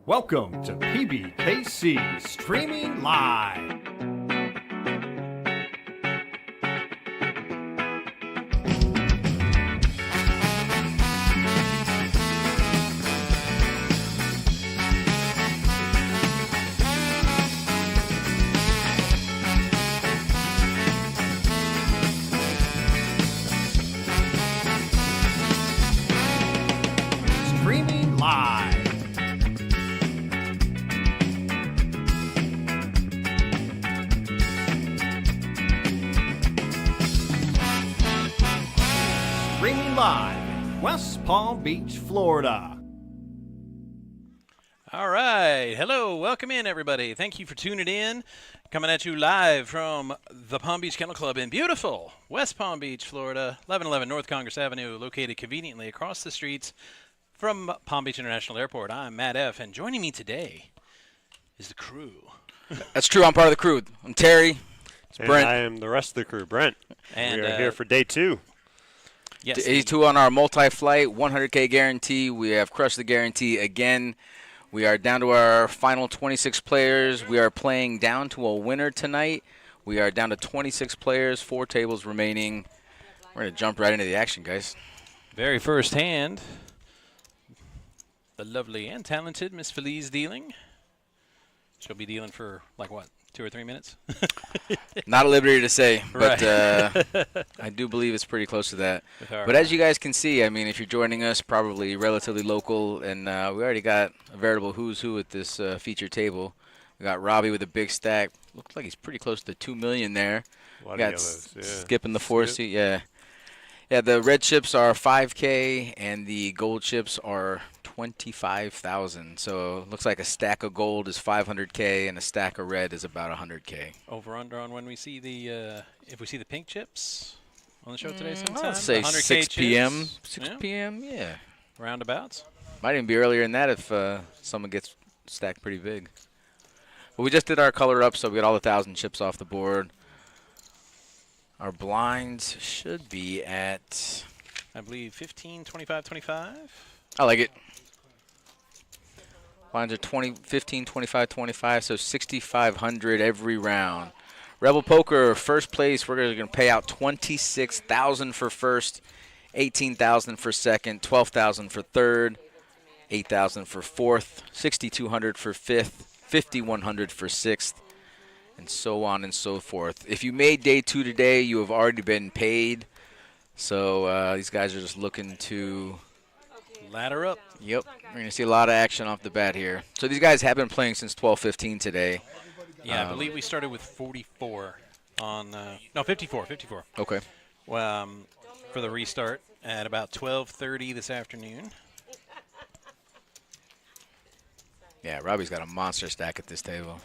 Welcome to PBKC Streaming Live. Streaming Live. Streaming live in West Palm Beach, Florida. All right. Hello. Welcome in, everybody. Thank you for tuning in. Coming at you live from the Palm Beach Kennel Club in beautiful West Palm Beach, Florida, 1111 North Congress Avenue, located conveniently across the streets from Palm Beach International Airport. I'm Matt F., and joining me today is the crew. That's true. I'm part of the crew. I'm Terry. It's And Brent. I am the rest of the crew, Brent. And we are here for day two. Yes. Day 2 on our multi-flight 100K guarantee. We have crushed the guarantee again. We are down to our final 26 players. We are playing down to a winner tonight. We are down to 26 players, 4 tables remaining. We're going to jump right into the action, guys. Very first hand, the lovely and talented Miss Feliz dealing. She'll be dealing for, like, what, 2 or 3 minutes? Not at liberty to say, but Right. I do believe it's pretty close to that. With our- But as you guys can see, I mean, if you're joining us, probably relatively local, and we already got a veritable who's who at this feature table. We got Robbie with a big stack. Looks like he's pretty close to 2 million there. A lot Got of yellows. Yeah. skipping the 4 seat, yeah. Yeah, the red chips are 5K, and the gold chips are 25,000. So it looks like a stack of gold is 500K, and a stack of red is about 100K. Over under on when we see the if we see the pink chips on the show today sometime. I'd say 100K 6 p.m. chips? 6 Yeah. p.m., yeah. Roundabouts. Might even be earlier than that if someone gets stacked pretty big. But we just did our color up, so we got all the 1,000 chips off the board. Our blinds should be at, I believe 15, 25, 25. I like it. Blinds are 20, 15, 25, 25, so 6,500 every round. Rebel Poker, first place, we're going to pay out 26,000 for first, 18,000 for second, 12,000 for third, 8,000 for fourth, 6,200 for fifth, 5,100 for sixth, and so on and so forth. If you made day 2 today, you have already been paid. So these guys are just looking to, Ladder up. yep, we're going to see a lot of action off the bat here. So these guys have been playing since 12:15 today. Yeah, I believe we started with 44 on, no, 54. Okay. For the restart at about 12:30 this afternoon. Yeah, Robbie's got a monster stack at this table.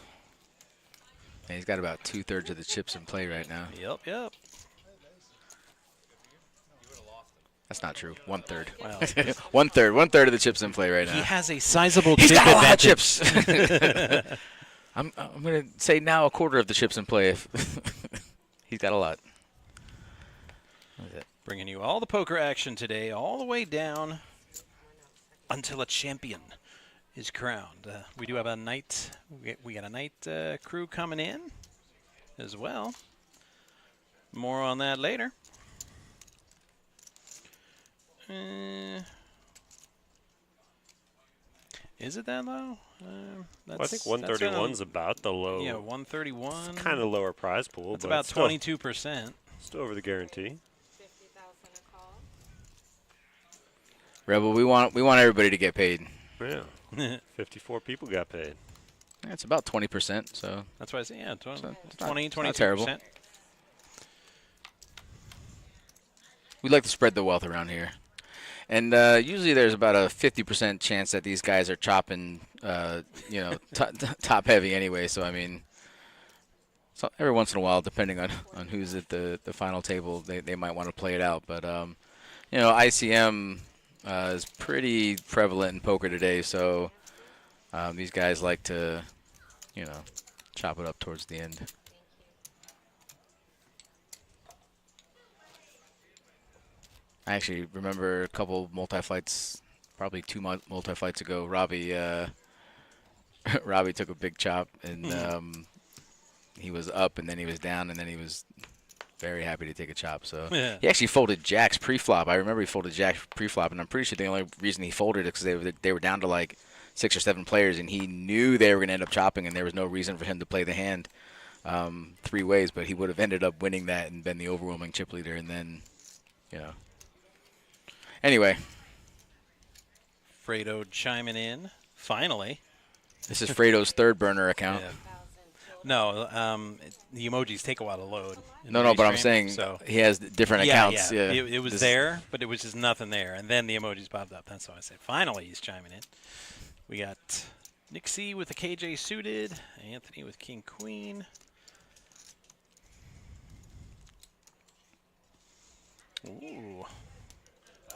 And he's got about 2/3 of the chips in play right now. Yep. That's not true. 1/3. Well, 1/3 of the chips in play right now. he has a sizable He's chip got a lot of advantage. chips. I'm going to say now 1/4 of the chips in play. If he's got a lot. Bringing you all the poker action today, all the way down until a champion is crowned. We do have a night. We got a night crew coming in as well. More on that later. Is it that low? Well, I think 131's about the low. Yeah, 131. Kind of lower prize pool. That's but about still, 22%. Still over the guarantee. Rebel, we want everybody to get paid. Yeah. 54 people got paid. Yeah, it's about 20%, so That's why I say, yeah, 20, it's not 22%. terrible. we like to spread the wealth around here. And usually there's about a 50% chance that these guys are chopping, top heavy anyway. So, I mean, so every once in a while, depending on who's at the final table, they might want to play it out. But, ICM is pretty prevalent in poker today. So these guys like to, chop it up towards the end. I actually remember a couple multi-flights, probably 2 multi-flights ago, Robbie Robbie took a big chop, and he was up, and then he was down, and then he was very happy to take a chop. So Yeah. he actually folded jacks pre-flop. I remember he folded jacks pre-flop, and I'm pretty sure the only reason he folded it because they were down to like 6 or 7 players, and he knew they were going to end up chopping, and there was no reason for him to play the hand 3 ways, but he would have ended up winning that and been the overwhelming chip leader, and then, you know. Anyway. Fredo chiming in, finally. This is Fredo's third burner account. Yeah. No, the emojis take a while to load. No, but I'm saying he has different accounts. Yeah. It was there, but it was just nothing there. And then the emojis popped up. That's why I said finally he's chiming in. We got Nick C with the KJ suited, Anthony with King Queen. Ooh.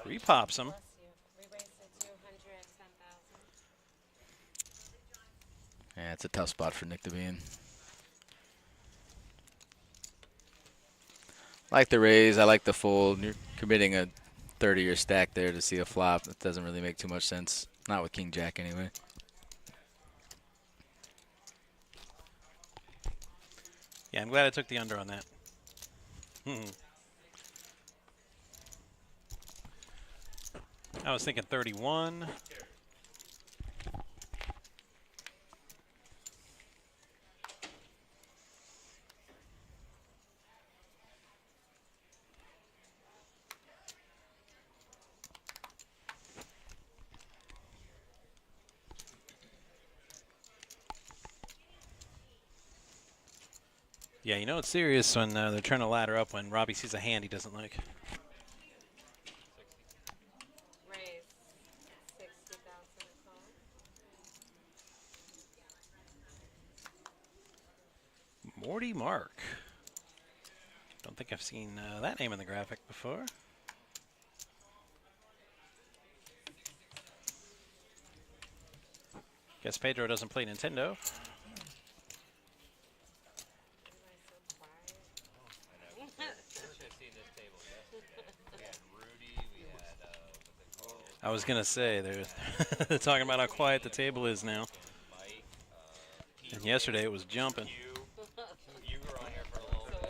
Repops him. Yeah, it's a tough spot for Nick to be in. I like the raise. I like the fold. You're committing a 30-year stack there to see a flop. That doesn't really make too much sense. Not with King Jack anyway. Yeah, I'm glad I took the under on that. I was thinking 31. Yeah, you know it's serious when they're trying to ladder up when Robbie sees a hand he doesn't like. Raise 60,000 call. Morty Mark. Don't think I've seen that name in the graphic before. Guess Pedro doesn't play Nintendo. I was gonna say they're talking about how quiet the table is now. And yesterday it was jumping. You were on there for a little bit.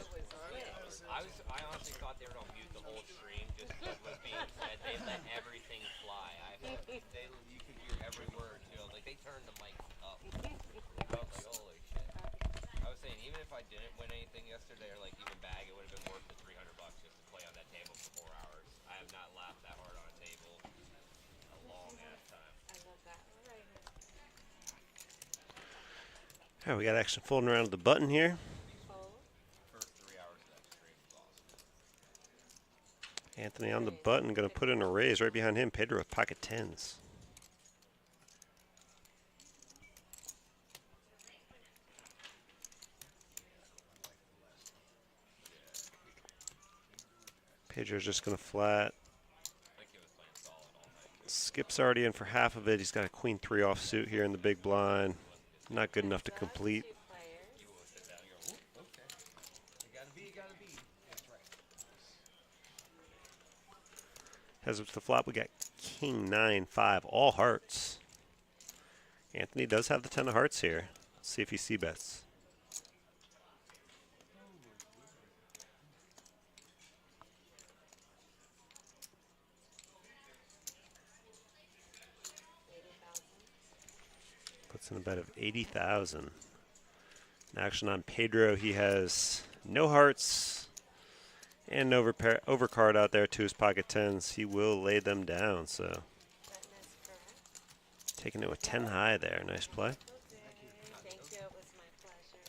I honestly thought they were gonna mute the whole stream just because was being said. They let everything fly. You could hear every word. You know, like they turned the mic up. I was like, holy shit. I was saying even if I didn't win anything yesterday or like even bag, it would have been worth the $300 just to play on that table for 4 hours. I have not laughed that hard on a table in a long ass time. I love that. All right. All right, we got action folding around the button here. First 3 hours of that stream was awesome. Anthony on the button, going to put in a raise right behind him. Pedro with pocket tens. Pedro's just going to flat. Skip's already in for half of it. He's got a queen 3 offsuit here in the big blind. Not good enough to complete. Heads up to the flop, we got king 9-5, all hearts. Anthony does have the 10 of hearts here. Let's see if he c-bets. Puts in a bet of 80,000. Action on Pedro, he has no hearts and an overcard out there to his pocket tens. He will lay them down, so taking it with 10 high there. Nice play. Thank you. It was my pleasure.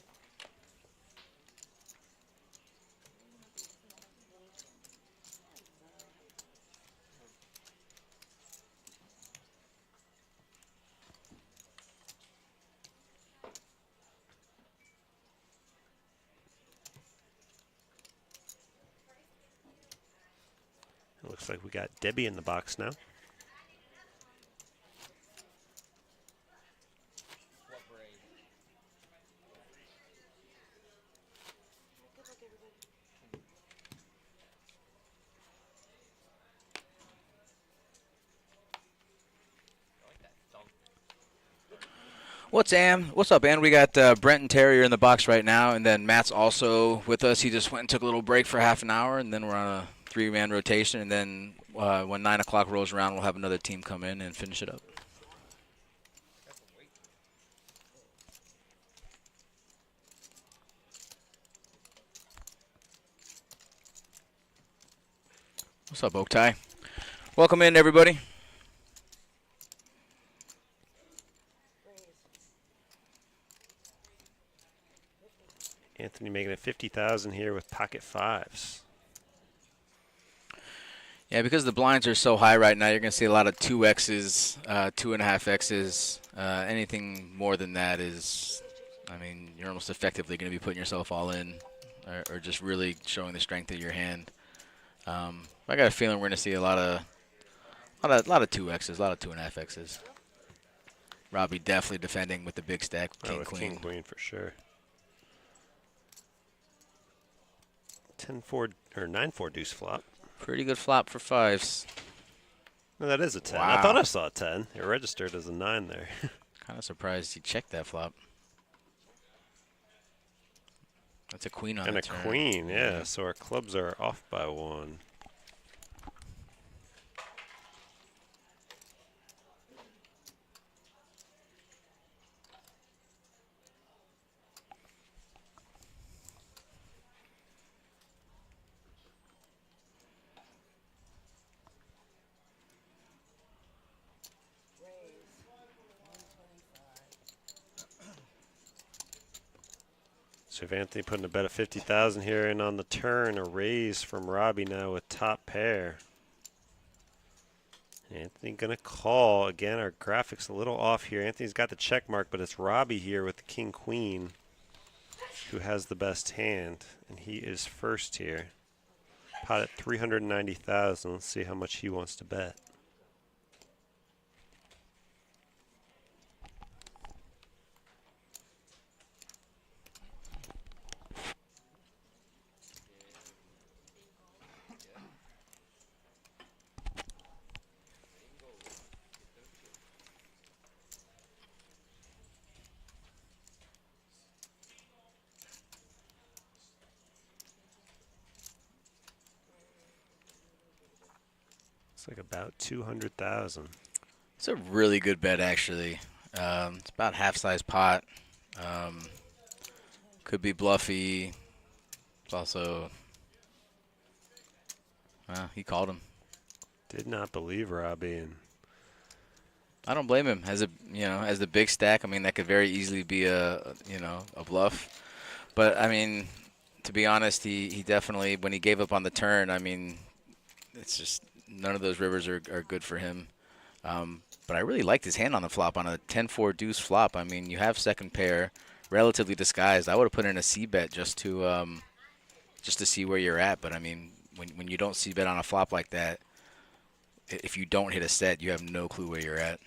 It looks like we got Debbie in the box now. What's up, Ann? We got Brent and Terry are in the box right now, and then Matt's also with us. He just went and took a little break for half an hour, and then we're on a 3-man rotation, and then when 9 o'clock rolls around, we'll have another team come in and finish it up. What's up, Oaktai? Welcome in, everybody. Anthony making it 50,000 here with pocket fives. Yeah, because the blinds are so high right now, you're going to see a lot of 2Xs, 2.5Xs. Anything more than that is, I mean, you're almost effectively going to be putting yourself all in or just really showing the strength of your hand. I got a feeling we're going to see a lot of 2Xs, a lot of 2.5Xs. Robbie definitely defending with the big stack, king, with queen. king, queen for sure. 10-4 or 9-4 deuce flop. Pretty good flop for fives. No, that is a 10. Wow. I thought I saw a 10. It registered as a 9 there. Kind of surprised he checked that flop. That's a queen on And the a turn. queen, yeah. So our clubs are off by 1. So if Anthony putting a bet of 50,000 here and on the turn, a raise from Robbie now with top pair. Anthony gonna call. Again, our graphics a little off here. Anthony's got the check mark, but it's Robbie here with the king queen who has the best hand, and he is first here. Pot at 390,000. Let's see how much he wants to bet. It's like about 200,000. It's a really good bet, actually. It's about half-size pot. Could be bluffy. It's also, he called him. Did not believe Robbie, and I don't blame him. As the big stack, I mean, that could very easily be a bluff. But I mean, to be honest, he definitely, when he gave up on the turn, I mean, it's just none of those rivers are good for him. But I really liked his hand on the flop on a 10-4 deuce flop. I mean, you have second pair, relatively disguised. I would have put in a C bet just to see where you're at. But I mean, when you don't C bet on a flop like that, if you don't hit a set, you have no clue where you're at.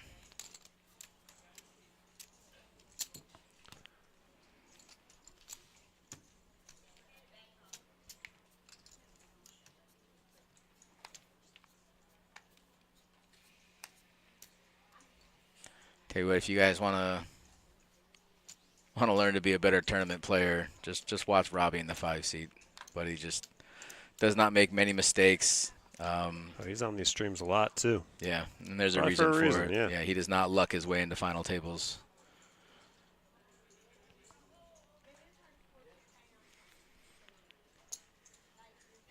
Tell you what, if you guys want to learn to be a better tournament player, just watch Robbie in the 5 seat. But he just does not make many mistakes. he's on these streams a lot too. Yeah, and there's a Probably reason for a reason, it. yeah. He does not luck his way into final tables.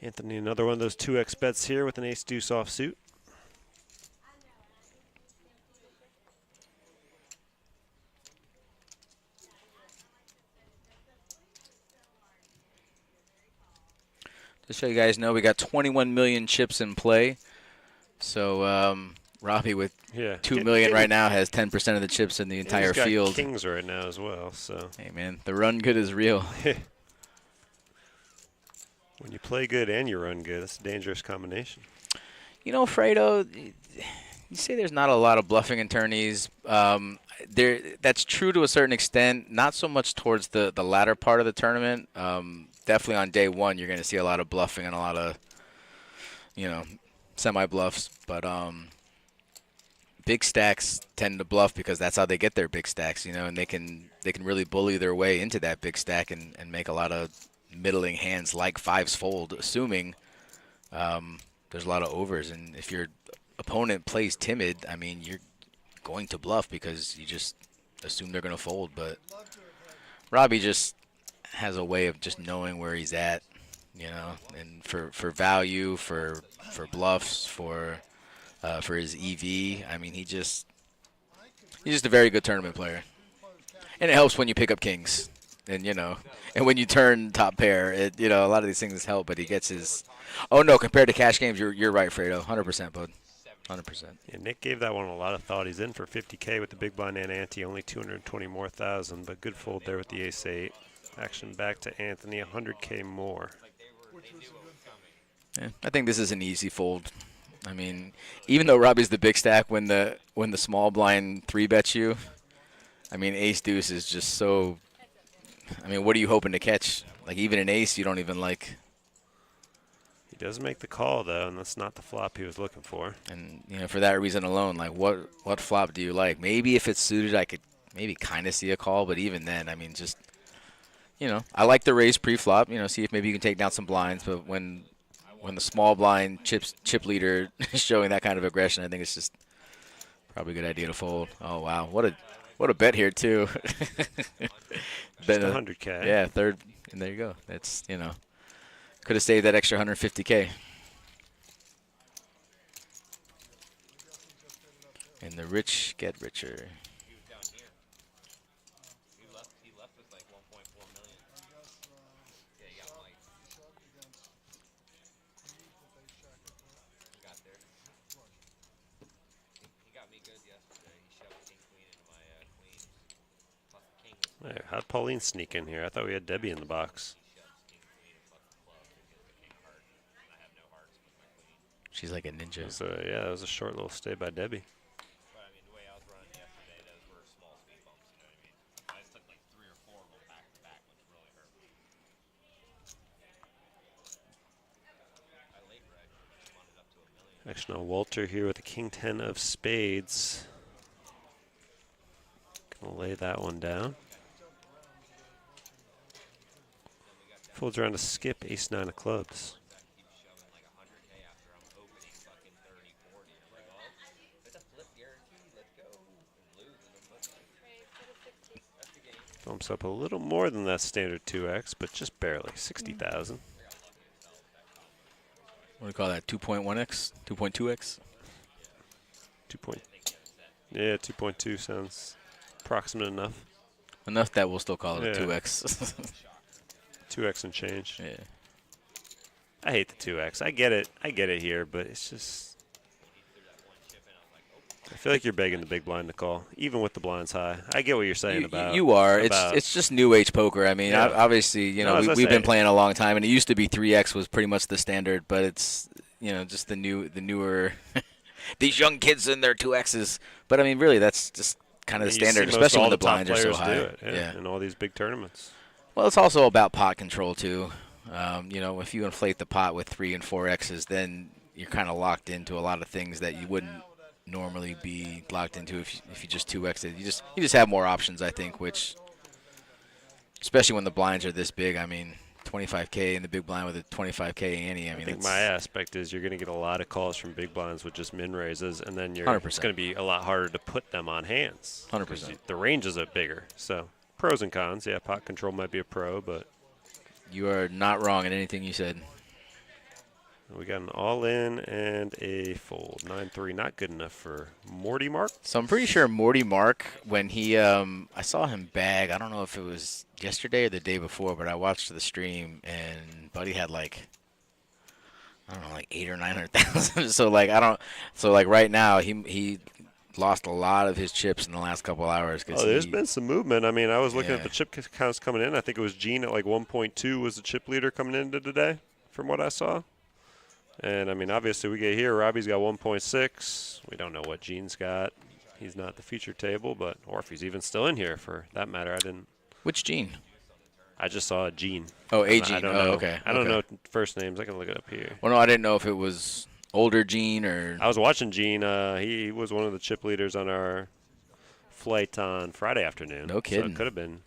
Anthony, another one of those 2x bets here with an ace deuce offsuit. Just so you guys know, we got 21 million chips in play. So Robbie with 2 million right now has 10% of the chips in the entire he's got field. Kings right now as well. So hey man, the run good is real. when you play good and you run good, that's a dangerous combination. You know, Fredo, you say there's not a lot of bluffing in tourneys. That's true to a certain extent, not so much towards the latter part of the tournament. Definitely on day one, you're going to see a lot of bluffing and a lot of, semi-bluffs. But big stacks tend to bluff because that's how they get their big stacks, you know, and they can really bully their way into that big stack and make a lot of middling hands like fives fold, assuming there's a lot of overs. And if your opponent plays timid, I mean, you're going to bluff because you just assume they're going to fold. But Robbie just has a way of just knowing where he's at, you know, and for value, for bluffs, for his EV. I mean, he's just a very good tournament player, and it helps when you pick up kings, and you know, and when you turn top pair, it, you know, a lot of these things help. But he gets his. Oh no, compared to cash games, you're right, Fredo, 100%, bud, 100%. Yeah, Nick gave that one a lot of thought. He's in for 50K with the big blind and ante, only 220 more thousand, but good fold there with the ace-8. Action back to Anthony, 100K more. Yeah, I think this is an easy fold. I mean, even though Robbie's the big stack, when the small blind 3-bets you, I mean, ace deuce is just so. I mean, what are you hoping to catch? Like, even an ace, you don't even like. He does make the call though, and that's not the flop he was looking for. And you know, for that reason alone, like, what flop do you like? Maybe if it's suited, I could maybe kind of see a call, but even then, I mean, just, you know, I like the raise pre-flop. You know, see if maybe you can take down some blinds, but when the small blind chip leader is showing that kind of aggression, I think it's just probably a good idea to fold. Oh wow, what a bet here too. Just 100K. Yeah, third, and there you go. That's, you know, could have saved that extra 150K. And the rich get richer. Hey, how'd Pauline sneak in here? I thought we had Debbie in the box. She's like a ninja. So yeah, that was a short little stay by Debbie. Action on Walter here with the king 10 of spades. Gonna lay that one down. Folds around to skip ace 9 of clubs. Bumps up a little more than that standard 2x, but just barely, 60,000. What do you call that? 2.1x? 2.2x? 2.2 sounds approximate enough. Enough that we'll still call it Yeah. a 2x. 2x and change. Yeah. I hate the 2x. I get it here, but it's just. I feel like you're begging the big blind to call, even with the blinds high. I get what you're saying about. You are. It's just new age poker. I mean, Yeah. obviously, you know, No, we've been playing a long time, and it used to be 3x was pretty much the standard, but it's, you know, just the newer these young kids and their 2x's. But I mean, really, that's just kind of the You see standard, most especially all when the the top blinds are so players high. do it, yeah, in all these big tournaments. Well, it's also about pot control too. You know, if you inflate the pot with 3 and 4x's, then you're kind of locked into a lot of things that you wouldn't normally be locked into if you just 2x it. You just have more options, I think, which, especially when the blinds are this big. I mean, 25K in the big blind with a 25K ante. I mean, think my aspect is you're going to get a lot of calls from big blinds with just min raises, and then it's 100%. going to be a lot harder to put them on hands. 100%. The ranges are bigger. So pros and cons. Yeah, pot control might be a pro, but You are not wrong in anything you said. we got an all-in and a fold. 9-3, not good enough for Morty Mark. So I'm pretty sure Morty Mark, when he, I saw him bag, I don't know if it was yesterday or the day before, but I watched the stream, and Buddy had like, I don't know, like 800,000 or 900,000. So like right now, he lost a lot of his chips in the last couple hours. Oh, there's been some movement. I mean, I was looking Yeah. at the chip counts coming in. I think it was Gene at like 1.2 was the chip leader coming into today, from what I saw. And, I mean, obviously we get here, Robbie's got 1.6. We don't know what Gene's got. He's not the feature table, but or if he's even still in here for that matter. Which Gene? I just saw Gene. Oh, I A Gene. don't Oh, know. okay. I don't okay. know first names. I can look it up here. Well, no, I didn't know if it was older Gene or? I was watching Gene. He was one of the chip leaders on our flight on Friday afternoon. No kidding. So it could have been.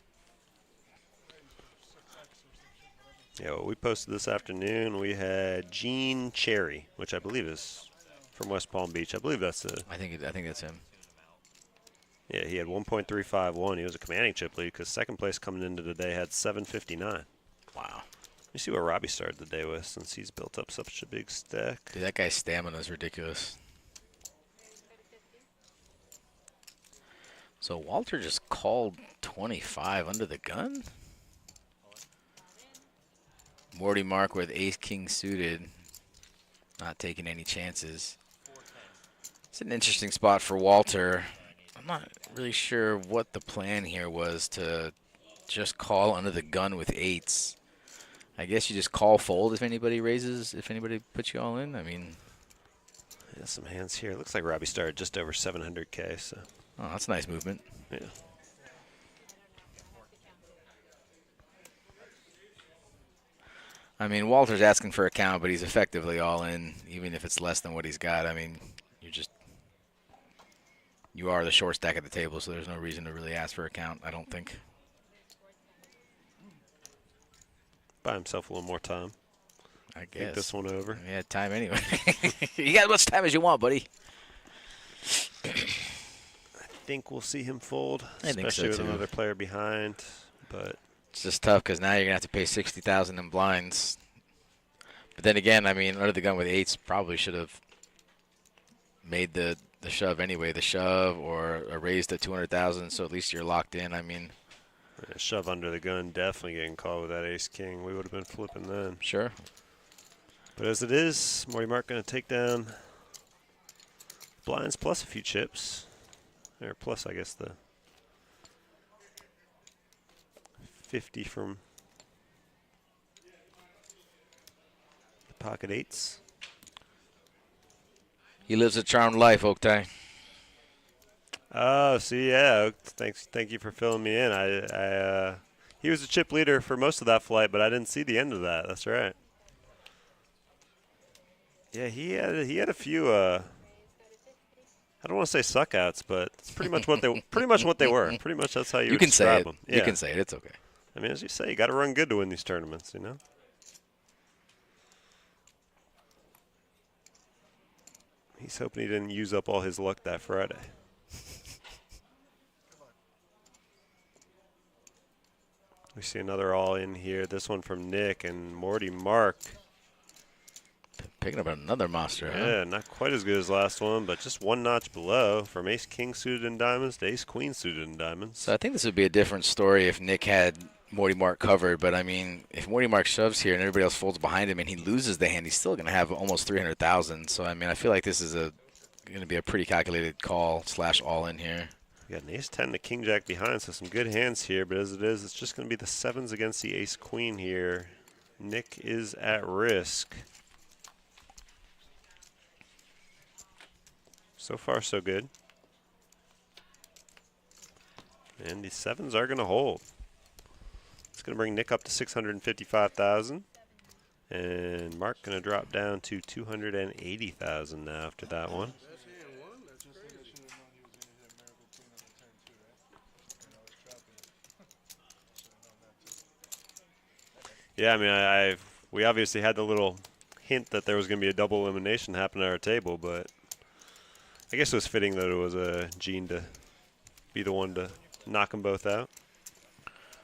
Yeah, what we posted this afternoon, we had Gene Cherry, which I believe is from West Palm Beach. I believe that's the. I think that's him. Yeah, he had 1.351. He was a commanding chip lead because second place coming into today had 759. Wow. Let me see what Robbie started the day with since he's built up such a big stack. Dude, that guy's stamina is ridiculous. So Walter just called 25 under the gun? Morty Mark with ace-king suited. Not taking any chances. It's an interesting spot for Walter. I'm not really sure what the plan here was to just call under the gun with eights. I guess you just call fold if anybody raises, if anybody puts you all in. I mean, Yeah, some hands here. Looks like Robbie started just over 700K. So. oh, that's a nice movement. Yeah. I mean, Walter's asking for a count, but he's effectively all in, even if it's less than what he's got. I mean, you are the short stack at the table, so there's no reason to really ask for a count, I don't think. Buy himself a little more time. I Think guess. this one over. Yeah, time anyway. You got as much time as you want, buddy. I think we'll see him fold, I think so, especially with too. another player behind. But It's just tough because now you're going to have to pay 60,000 in blinds. But then again, I mean, under the gun with eights probably should have made the shove anyway, the shove or a raise to 200,000, so at least you're locked in. I mean, a shove under the gun, definitely getting called with that ace-king. We would have been flipping then. sure. But as it is, Morty Mark going to take down blinds plus a few chips. Or plus, I guess, the 50 from the pocket eights. He lives a charmed life, Oktay. Oh, see, yeah. Thank you for filling me in. He was a chip leader for most of that flight, but I didn't see the end of that. That's right. Yeah, he had a few. I don't want to say suck outs, but it's pretty much what they were. Pretty much that's how you would can say describe it. them. You Yeah. can say it. It's okay. I mean, as you say, you got to run good to win these tournaments, you know? He's hoping he didn't use up all his luck that Friday. We see another all in here. This one from Nick and Morty Mark. Picking up another monster, huh? Yeah, not quite as good as last one, but just one notch below from ace-king suited in diamonds to ace-queen suited in diamonds. So I think this would be a different story if Nick had Morty Mark covered. But, I mean, if Morty Mark shoves here and everybody else folds behind him and he loses the hand, he's still going to have almost 300,000. So, I mean, I feel like this is going to be a pretty calculated call / all in here. We got an ace-10 and a king-jack behind, so some good hands here. But as it is, it's just going to be the sevens against the ace-queen here. Nick is at risk. So far, so good. And the sevens are going to hold. It's going to bring Nick up to 655,000. And Mark going to drop down to 280,000 now after that one. Yeah, I mean, we obviously had the little hint that there was going to be a double elimination happen at our table, but I guess it was fitting that it was Gene to be the one to knock them both out.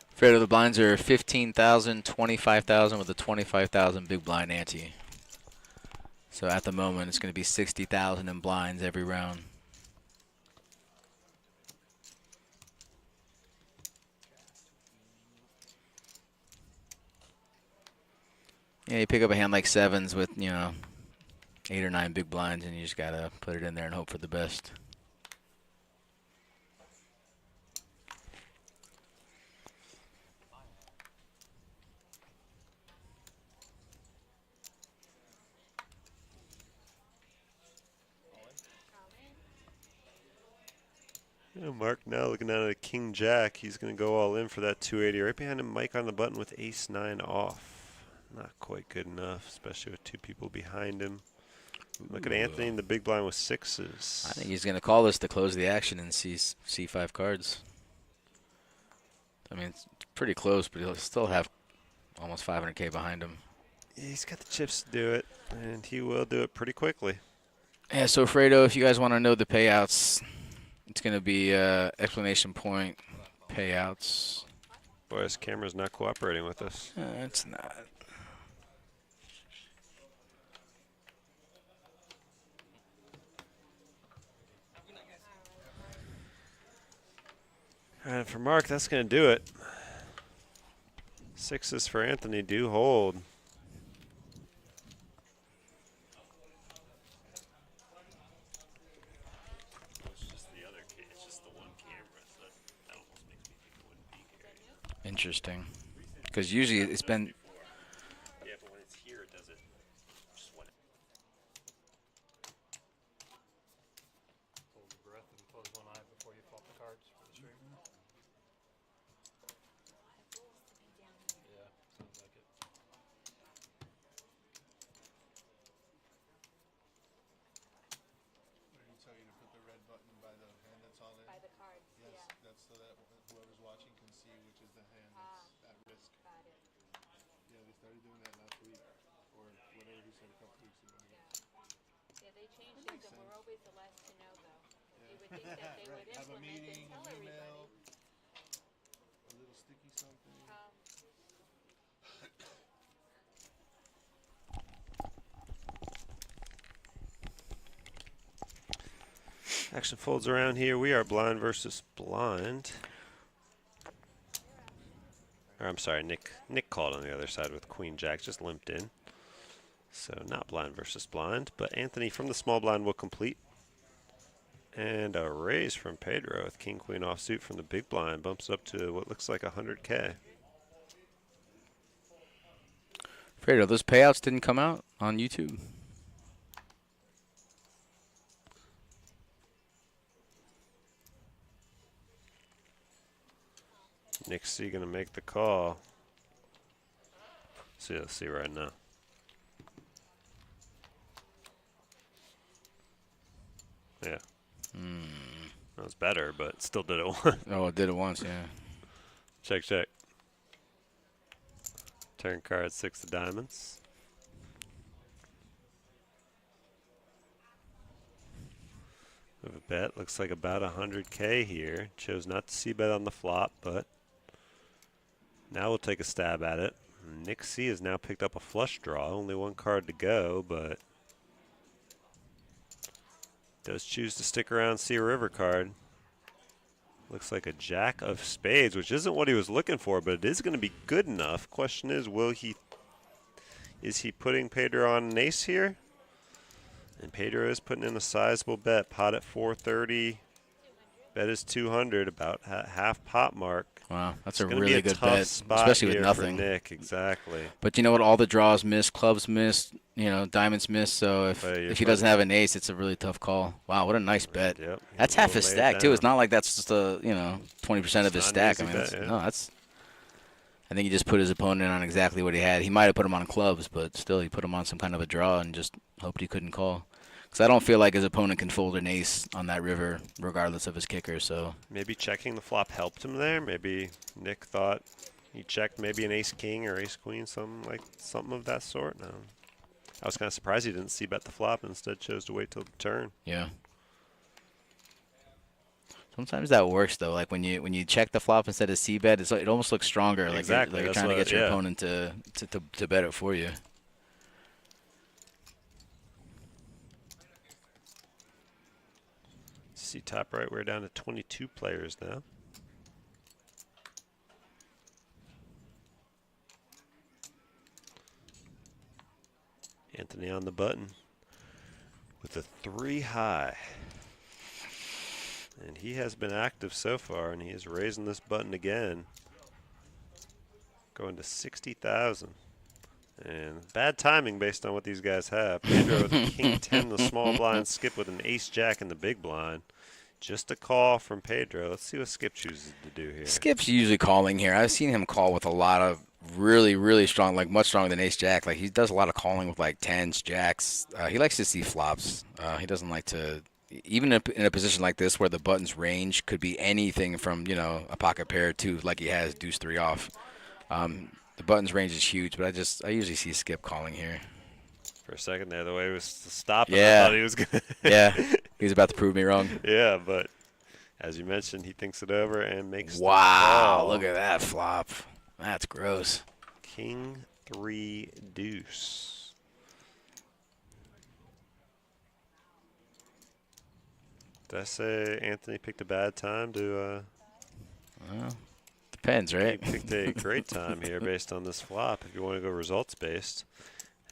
Fair to the blinds are 15,000, 25,000 with a 25,000 big blind ante. So at the moment, it's going to be 60,000 in blinds every round. Yeah, you pick up a hand like sevens with, 8 or 9 big blinds, and you just got to put it in there and hope for the best. Yeah, Mark now looking at a king jack. He's going to go all in for that 280. Right behind him, Mike on the button with ace 9 off. Not quite good enough, especially with two people behind him. Look at Anthony in the big blind with sixes. I think he's going to call this to close the action and see 5 cards. I mean, it's pretty close, but he'll still have almost 500K behind him. He's got the chips to do it, and he will do it pretty quickly. Yeah, so Fredo, if you guys want to know the payouts, it's going to be exclamation point payouts. Boy, this camera's not cooperating with us. It's not. All right, for Mark, that's going to do it. Sixes for Anthony do hold. Interesting. Because usually it's been. Yeah, but when it's here, it does it just when Hold your breath and close one eye before you flop the cards for the stream. Yeah, sounds like it. Or you tell you to put the red button by the hand that's all in? By the cards, Yes, yeah. that's so that whoever's watching can see which is the hand that's at risk. Got it. Yeah, they started doing that last week, or whatever he said a couple weeks ago. I guess. Yeah, they changed things, and we're always the last to know, though. You would think that they would Have a implement meeting, and tell an email, everybody. a little sticky something. action folds around here. We are blind versus blind. Or I'm sorry, Nick called on the other side with Queen Jack, just limped in. So not blind versus blind, but Anthony from the small blind will complete. And a raise from Pedro with King Queen offsuit from the big blind bumps up to what looks like 100K. Fredo, those payouts didn't come out on YouTube. Nick C gonna make the call. See, let's see right now. Yeah. That was better, but still did it once. Oh, it did it once, yeah. Check, check. Turn card 6 of diamonds. We have a bet. Looks like about 100K here. Chose not to see bet on the flop, but now we'll take a stab at it. Nick C has now picked up a flush draw. Only one card to go, but does choose to stick around, see a river card. Looks like a jack of spades, which isn't what he was looking for, but it is going to be good enough. Question is, is he putting Pedro on an ace here? And Pedro is putting in a sizable bet. Pot at 430. Bet is 200, about half pot mark. Wow, that's It's a gonna really be a good tough bet, spot especially with here nothing. For Nick, exactly. But you know what? All the draws miss, clubs miss, diamonds miss. So if he doesn't have an ace, it's a really tough call. Wow, what a nice bet. Yep. That's He'll half his lay it stack too. It's down. not like that's just 20% of his not an stack. I easy mean, bet, yeah. no, that's. I think he just put his opponent on exactly what he had. He might have put him on clubs, but still, he put him on some kind of a draw and just hoped he couldn't call. Because I don't feel like his opponent can fold an ace on that river, regardless of his kicker. So Maybe checking the flop helped him there. Maybe Nick thought he checked maybe an ace king or ace queen, something of that sort. No. I was kind of surprised he didn't see bet the flop and instead chose to wait till the turn. yeah. Sometimes that works though. Like when you check the flop instead of c-bet, it almost looks stronger. Like Exactly, you're that's trying to what- get your yeah. opponent to bet it for you. See top right, we're down to 22 players now. Anthony on the button with a 3 high. And he has been active so far, and he is raising this button again. Going to 60,000. And bad timing based on what these guys have. Pedro with a king 10, the small blind, Skip with an ace jack in the big blind. Just a call from Pedro. Let's see what Skip chooses to do here. Skip's usually calling here. I've seen him call with a lot of really, really strong, like much stronger than ace jack. Like he does a lot of calling with like tens, jacks. He likes to see flops. He doesn't like to, even in a position like this where the button's range could be anything from, you know, a pocket pair to like he has deuce three off. The button's range is huge, but I usually see skip calling here. For a second there, the way he was stopping, Yeah. I thought he was good. Yeah, he's about to prove me wrong. Yeah, but as you mentioned, he thinks it over and makes Wow, the call. look at that flop. That's gross. King 3 deuce. Did I say Anthony picked a bad time to Well, depends, he right? picked a great time here based on this flop if you want to go results based.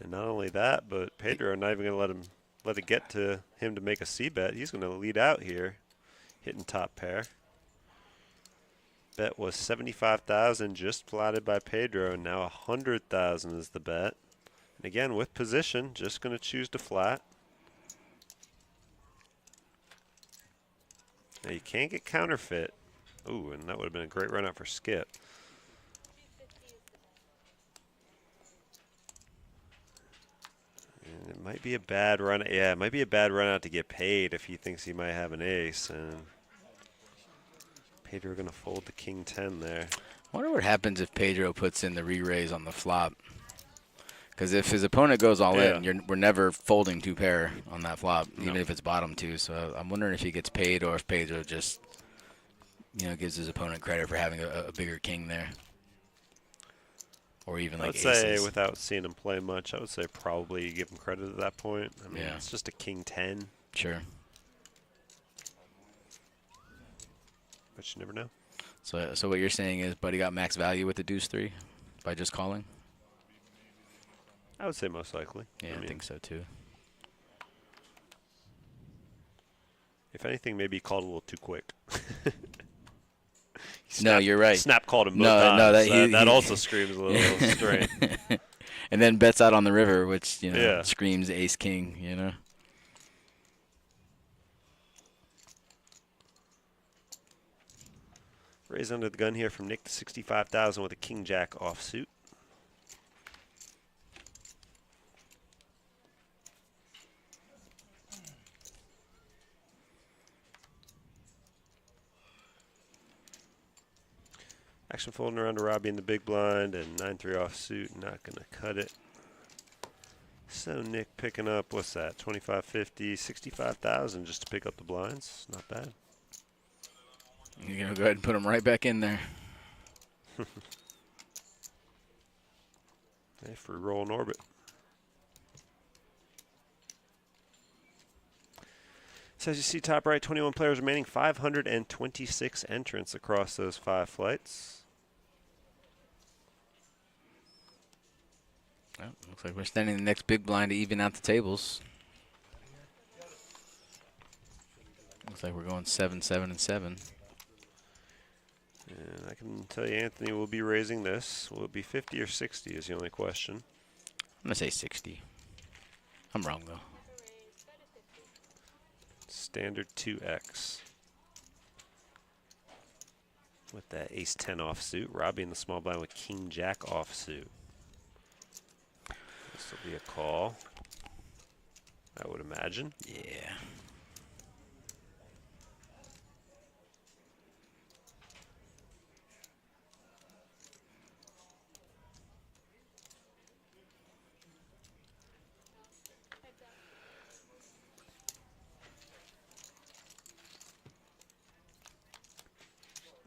And not only that, but Pedro not even going to let it get to him to make a C bet. He's going to lead out here, hitting top pair. Bet was 75,000, just flatted by Pedro. Now 100,000 is the bet. And again, with position, just going to choose to flat. Now you can't get counterfeit. Ooh, and that would have been a great run out for Skip. And it might be a bad run. Yeah, it might be a bad run out to get paid if he thinks he might have an ace. And Pedro going to fold the king 10 there. I wonder what happens if Pedro puts in the re-raise on the flop. Because if his opponent goes all in, we're never folding two pair on that flop, even if it's bottom two. So I'm wondering if he gets paid or if Pedro just, you know, gives his opponent credit for having a bigger king there. Or even like I'd aces. say, without seeing him play much, I would say probably you give him credit at that point. I mean, Yeah. it's just a king 10, Sure. but you never know. So what you're saying is Buddy got max value with the deuce three by just calling? I would say most likely. Yeah, I mean, think so too. If anything, maybe he called a little too quick. No, you're right. Snap called him both No, times. no, That also screams a little strange. And then bets out on the river, which, you know, Yeah. screams ace king, you know. Raise under the gun here from Nick to 65,000 with a king jack offsuit. Action folding around to Robbie in the big blind and 9-3 offsuit. Not going to cut it. So Nick picking up, what's that, 25.50, 65,000 just to pick up the blinds. Not bad. You're going to go ahead and put them right back in there. Hey, free roll in orbit. So as you see top right, 21 players remaining, 526 entrants across those 5 flights. Well, looks like we're standing the next big blind to even out the tables. Looks like we're going 7, 7, and 7. And I can tell you Anthony will be raising this. Will it be 50 or 60 is the only question. I'm going to say 60. I'm wrong, though. Standard 2X. With that ace 10 offsuit. Robbie in the small blind with king jack offsuit. This will be a call, I would imagine. Yeah.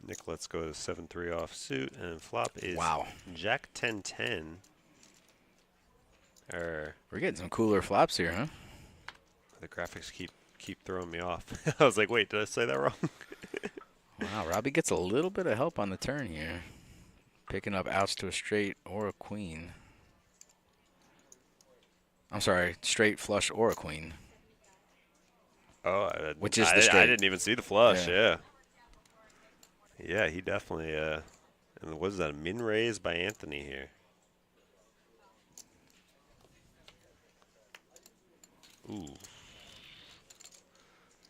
Nick, let's go to 7-3 offsuit, and flop is Wow. jack 10-10. We're getting some cooler flops here, huh? The graphics keep throwing me off. I was like, wait, did I say that wrong? Wow, Robbie gets a little bit of help on the turn here. Picking up outs to a straight or a queen. I'm sorry, straight, flush, or a queen. Oh, Which is the I straight. didn't even see the flush, Yeah. yeah. Yeah, he definitely, and what is that, a min raise by Anthony here? Ooh.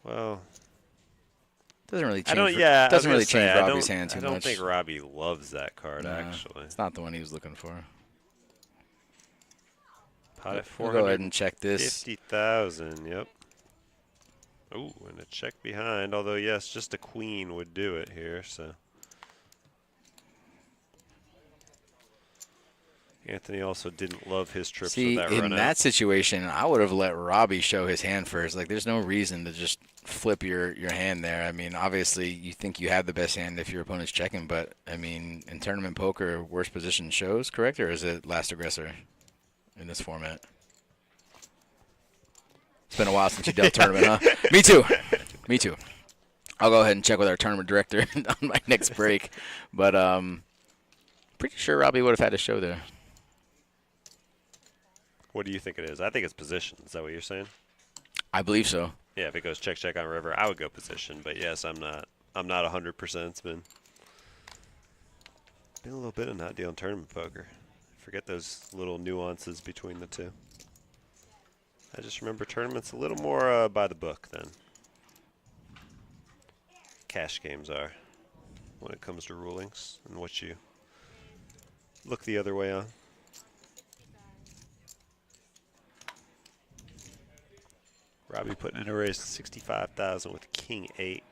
Well, Doesn't really change. I don't. Yeah, I was doesn't really gonna say, change I Robbie's don't- hand too I don't much. think Robbie loves that card No, actually. it's not the one he was looking for. Pot at We'll go ahead and check this. 50,000. Yep. Ooh, and a check behind. Although yes, just a queen would do it here. So Anthony also didn't love his trips See, with that in run that out. situation, I would have let Robbie show his hand first. Like, there's no reason to just flip your hand there. I mean, obviously, you think you have the best hand if your opponent's checking, but, I mean, in tournament poker, worst position shows, correct? Or is it last aggressor in this format? It's been a while since you dealt tournament, huh? Me too. Me too. I'll go ahead and check with our tournament director on my next break. But pretty sure Robbie would have had a show there. What do you think it is? I think it's position. Is that what you're saying? I believe so. Yeah, if it goes check check on river, I would go position. But yes, I'm not 100%. It's been a little bit of not dealing tournament poker. Forget those little nuances between the two. I just remember tournaments a little more by the book than cash games are when it comes to rulings and what you look the other way on. Robbie putting in a raise to 65,000 with King 8.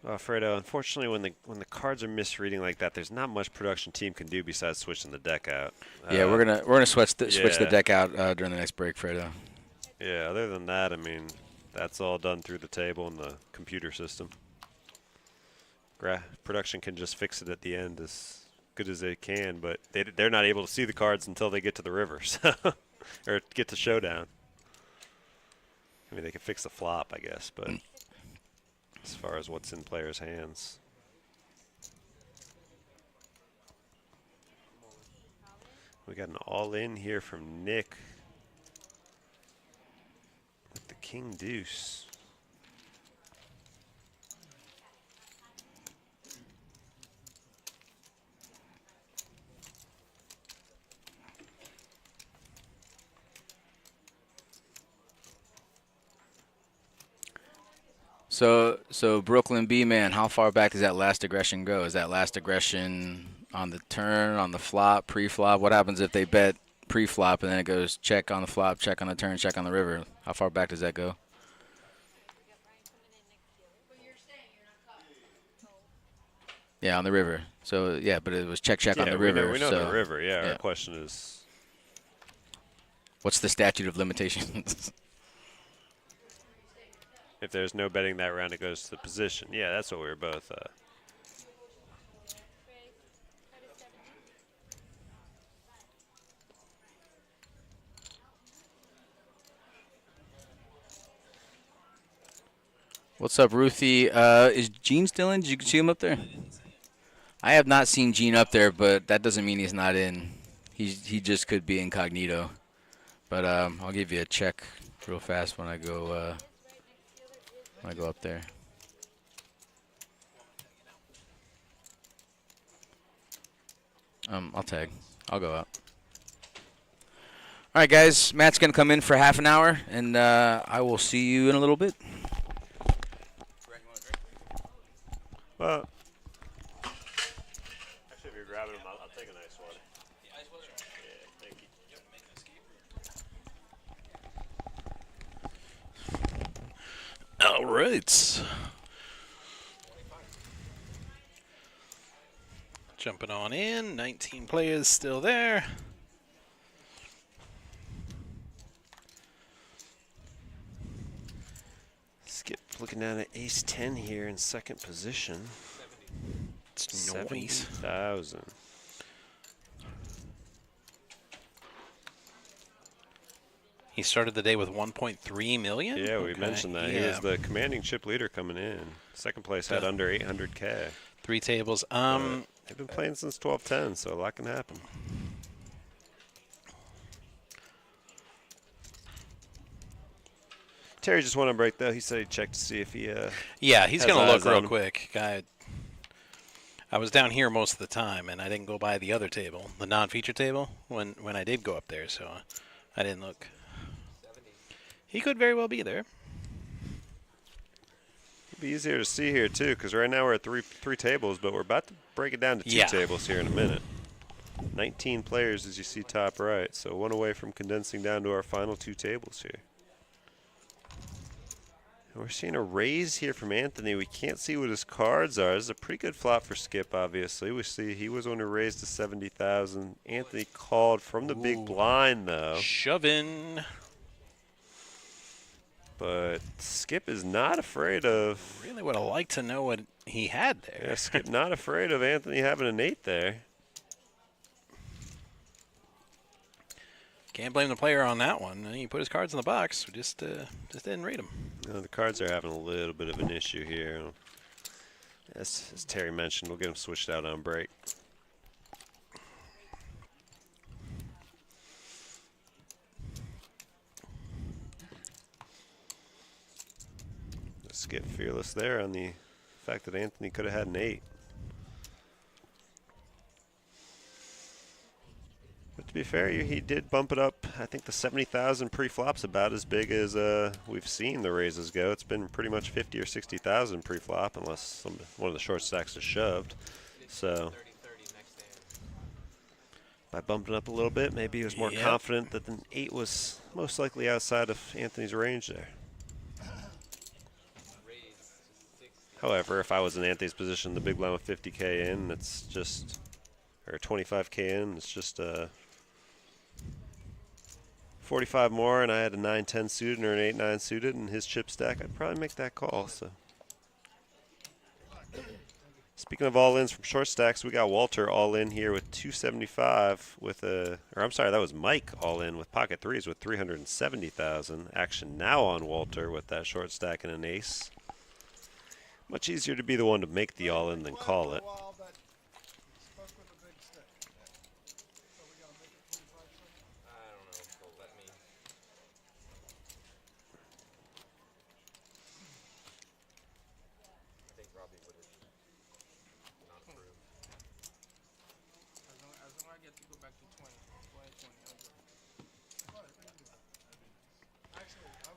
Fredo, unfortunately, when the cards are misreading like that, there's not much production team can do besides switching the deck out. Yeah, we're gonna switch the yeah. deck out during the next break, Fredo. Yeah, other than that, I mean, that's all done through the table and the computer system. Production can just fix it at the end as good as they can, but they're not able to see the cards until they get to the river, so or get to showdown. I mean, they can fix the flop, I guess, but as far as what's in players' hands. We got an all-in here from Nick with the King Deuce. So Brooklyn B man, how far back does that last aggression go? Is that last aggression on the turn, on the flop, pre-flop? What happens if they bet pre-flop and then it goes check on the flop, check on the turn, check on the river? How far back does that go? Yeah, on the river. So yeah, but it was check on the river. We know so, the river. Yeah, yeah. Our question is, what's the statute of limitations? if there's no betting that round, it goes to the position. Yeah, that's what we were both. What's up, Ruthie? Is Gene still in? Did you see him up there? I have not seen Gene up there, but that doesn't mean he's not in. He just could be incognito. But I'll give you a check real fast when I go up there. I'll tag. I'll go up. All right, guys. Matt's going to come in for half an hour, and I will see you in a little bit. Well, actually, if you're grabbing them, I'll take a nice one. Yeah, thank you. All right. Jumping on in. 19 players still there. Skip looking down at ace 10 here in second position. It's noise. 70,000. He started the day with 1.3 million? Yeah, we Okay, mentioned that. He was the commanding chip leader coming in. Second place had under 800K. 3 tables. They've been playing since 12:10, so a lot can happen. Terry just went on break, though. He said he checked to see if he yeah, he's has going to look eyes on real him. quick. I was down here most of the time, and I didn't go by the other table, the non-feature table, when I did go up there, so I didn't look. He could very well be there. be easier to see here too, because right now we're at three tables, but we're about to break it down to two tables here in a minute. 19 players, as you see top right, so one away from condensing down to our final two tables here. And we're seeing a raise here from Anthony. We can't see what his cards are. This is a pretty good flop for Skip, obviously. We see he was on a raise to 70,000. Anthony called from the big blind, though. Shoving. But Skip is not afraid of... Really would have liked to know what he had there. Yeah, Skip not afraid of Anthony having an 8 there. Can't blame the player on that one. He put his cards in the box. We just didn't read them. The cards are having a little bit of an issue here. As Terry mentioned, we'll get them switched out on break. Let's get fearless there on the fact that Anthony could have had an 8. But to be fair, he did bump it up. I think the 70,000 pre-flop's about as big as we've seen the raises go. It's been pretty much 50 or 60,000 pre-flop, unless one of the short stacks is shoved. So by bumping up a little bit, maybe he was more confident that the 8 was most likely outside of Anthony's range there. However, if I was in Anthony's position, the big blind with 50K in, it's just, or 25K in, it's just 45 more, and I had a 9-10 suited or an 8-9 suited, and his chip stack, I'd probably make that call. So, speaking of all-ins from short stacks, we got Walter all in here with 275 with a, or I'm sorry, that was Mike all in with pocket threes with 370,000. Action now on Walter with that short stack and an ace. Much easier to be the one to make the all-in than call it.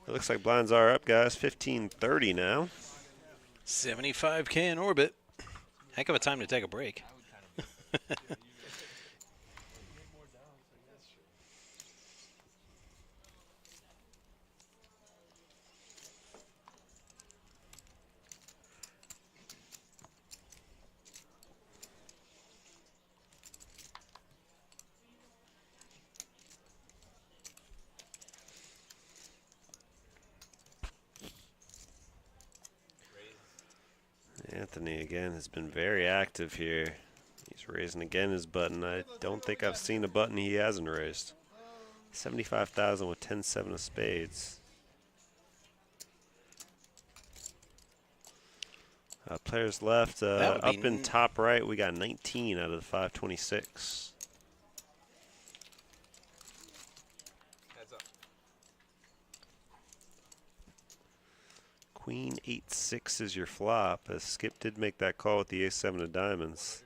It looks like blinds are up, guys. 15:30 now. 75K in orbit. Heck of a time to take a break. Anthony, again, has been very active here. He's raising again his button. I don't think I've seen a button he hasn't raised. 75,000 with 10-7 of spades. Players left. Up in top right, we got 19 out of the 526. Queen 8-6 is your flop, as Skip did make that call with the ace-7 of diamonds.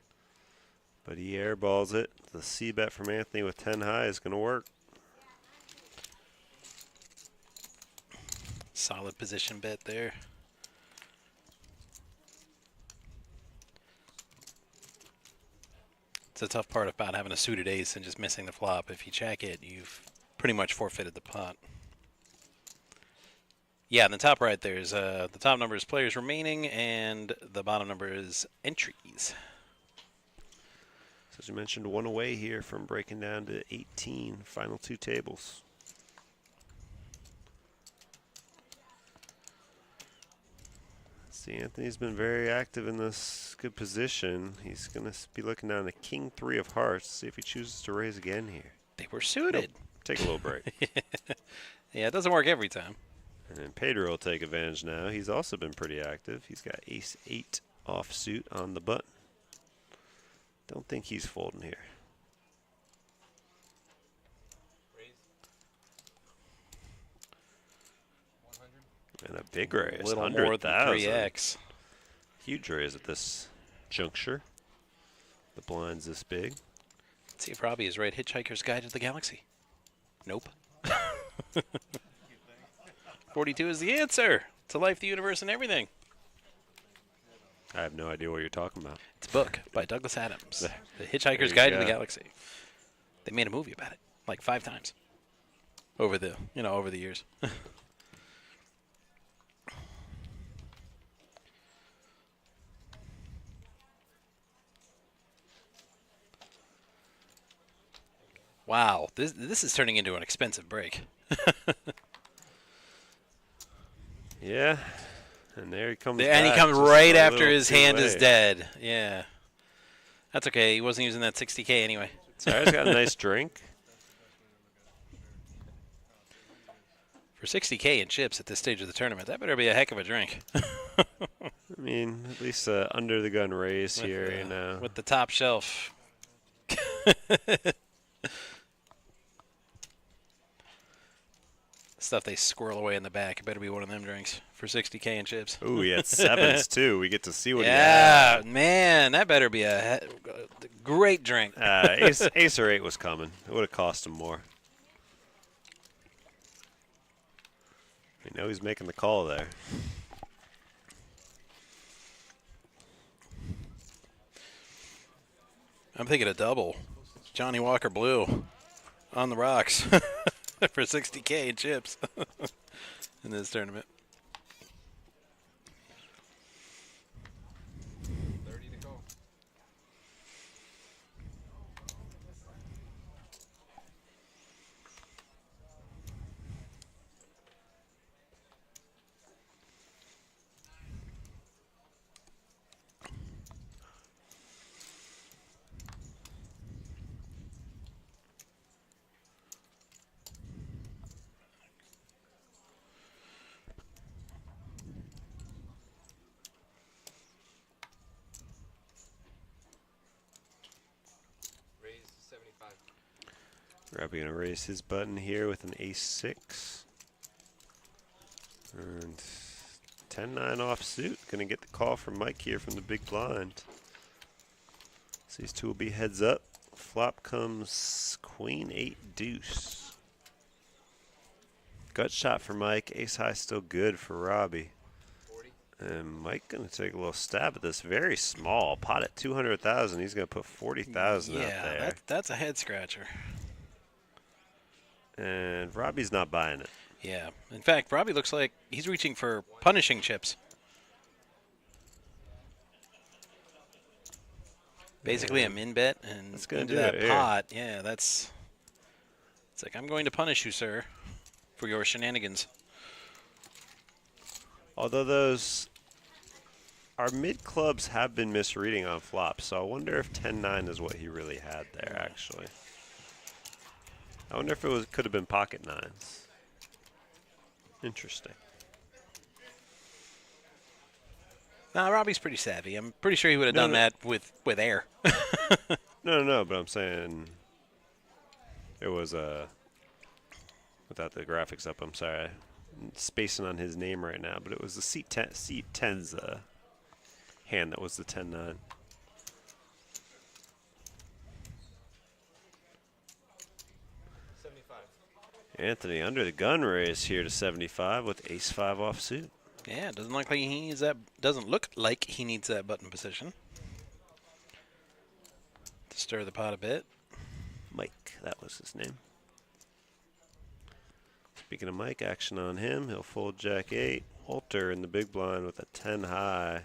But he airballs it. The c-bet from Anthony with 10 high is going to work. Solid position bet there. It's the tough part about having a suited ace and just missing the flop. If you check it, you've pretty much forfeited the pot. Yeah, in the top right, there's the top number is players remaining, and the bottom number is entries. So as you mentioned, one away here from breaking down to 18, final two tables. See, Anthony's been very active in this good position. He's going to be looking down the king 3 of hearts, see if he chooses to raise again here. They were suited. Nope. Take a little break. Yeah, it doesn't work every time. And then Pedro will take advantage now. He's also been pretty active. He's got ace-8 offsuit on the button. Don't think he's folding here. And a big raise, A little more than 3x. Huge raise at this juncture. The blind's this big. Let's see if Robbie has read Hitchhiker's Guide to the Galaxy. Nope. 42 is the answer to life, the universe, and everything. I have no idea what you're talking about. It's a book by Douglas Adams, There- The Hitchhiker's you Guide to the go. Galaxy. They made a movie about it like 5 times over the years. Wow, this is turning into an expensive break. Yeah. And there he comes And he back, comes just right a after little his too hand is late. dead. Yeah. That's okay. He wasn't using that 60K anyway. Sarah's got a nice drink. For 60K in chips at this stage of the tournament, that better be a heck of a drink. I mean, at least under the gun raise here, you know. With the top shelf. Stuff they squirrel away in the back. It better be one of them drinks for 60K in chips. Ooh, he had 7s too. We get to see what Yeah, he man, that better be a great drink. had. Ace or 8 was coming. It would have cost him more. You know he's making the call there. I'm thinking a double. Johnny Walker Blue on the rocks for 60K in chips in this tournament. 30 to go. Raise to 75. Robbie gonna raise his button here with an Ace-6. And 10-9 offsuit. Gonna get the call from Mike here from the big blind. So these two will be heads up. Flop comes Queen-8 deuce. Gut shot for Mike. Ace high still good for Robbie. 40. And Mike gonna take a little stab at this. Very small pot at 200,000. He's gonna put 40,000 out Yeah, there. that's a head scratcher. And Robbie's not buying it. Yeah. In fact, Robbie looks like he's reaching for punishing chips. Basically a min bet and That's gonna into do that it here. pot. Yeah, it's like, I'm going to punish you, sir, for your shenanigans. Although our mid clubs have been misreading on flops, so I wonder if 10-9 is what he really had there, actually. I wonder if it could have been pocket nines. Interesting. Nah, Robbie's pretty savvy. I'm pretty sure he would have done that with air. No, but I'm saying it was without the graphics up. I'm sorry, I'm spacing on his name right now, but it was the seat 10's hand that was the 10-9. Anthony under the gun raise here to 75 with Ace-5 offsuit. Yeah, it doesn't look like he needs that. Doesn't look like he needs that button position to stir the pot a bit. Mike, that was his name. Speaking of Mike, action on him. He'll fold Jack-8. Walter in the big blind with a 10 high.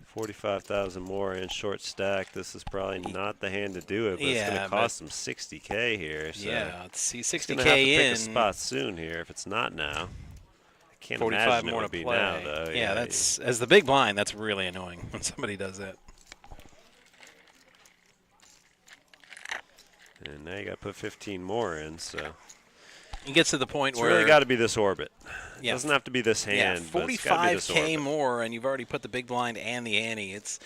45,000 more in short stack. This is probably not the hand to do it, but it's going to cost him 60K here. So yeah, let's see, he's 60K going to have to pick in. a spot soon here if it's not now. I can't 45 imagine more it would to be play. now, though. Yeah, that's as the big blind. That's really annoying when somebody does that. And now you got to put 15 more in, so He gets to the point it's where really got to be this orbit. It Yeah. doesn't have to be this yeah, hand, but it's got to be this 45K orbit. more, and you've already put the big blind and the ante. It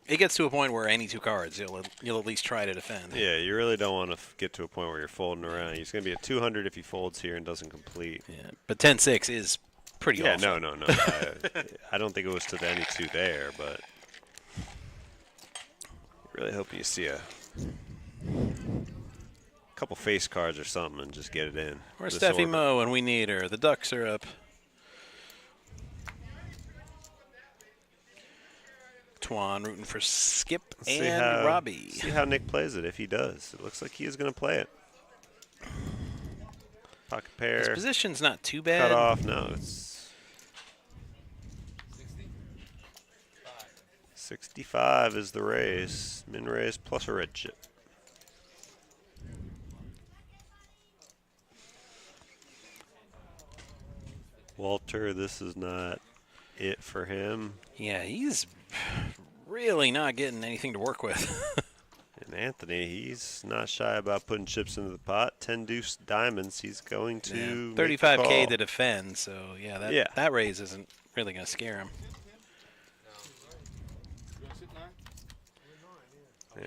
gets to a point where any two cards you'll at least try to defend. Yeah, you really don't want to get to a point where you're folding around. He's going to be at 200 if he folds here and doesn't complete. Yeah, but 10-6 is pretty Yeah, awful. no. I don't think it was to any two there, but really hoping you see a couple face cards or something and just get it in. Where's This Steffi orbit. Mo when we need her? The Ducks are up. Twan rooting for Skip Let's and Robbie. See how Nick plays it. If he does, it looks like he is going to play it. Pocket pair. His position's not too bad. Cut off. No, it's 65 is the raise. Min raise plus a red chip. Walter, this is not it for him. Yeah, he's really not getting anything to work with. And Anthony, he's not shy about putting chips into the pot. 10 deuce diamonds. He's going to 35K to defend. So yeah, that raise isn't really going to scare him.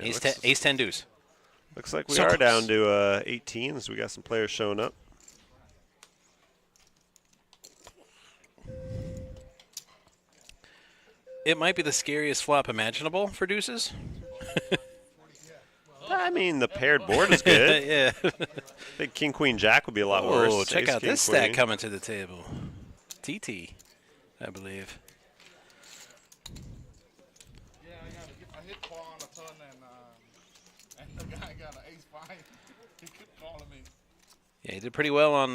Yeah, Ace 10 deuce. Looks like we So are close. down to 18, so we got some players showing up. It might be the scariest flop imaginable for deuces. I mean, the paired board is good. Yeah. I think King, Queen, Jack would be a lot worse. Oh, check Ace, out King, this stack Queen. coming to the table. TT, I believe. Yeah, I hit Paul on a ton, and the guy got an ace-5. He kept calling me. Yeah, he did pretty well on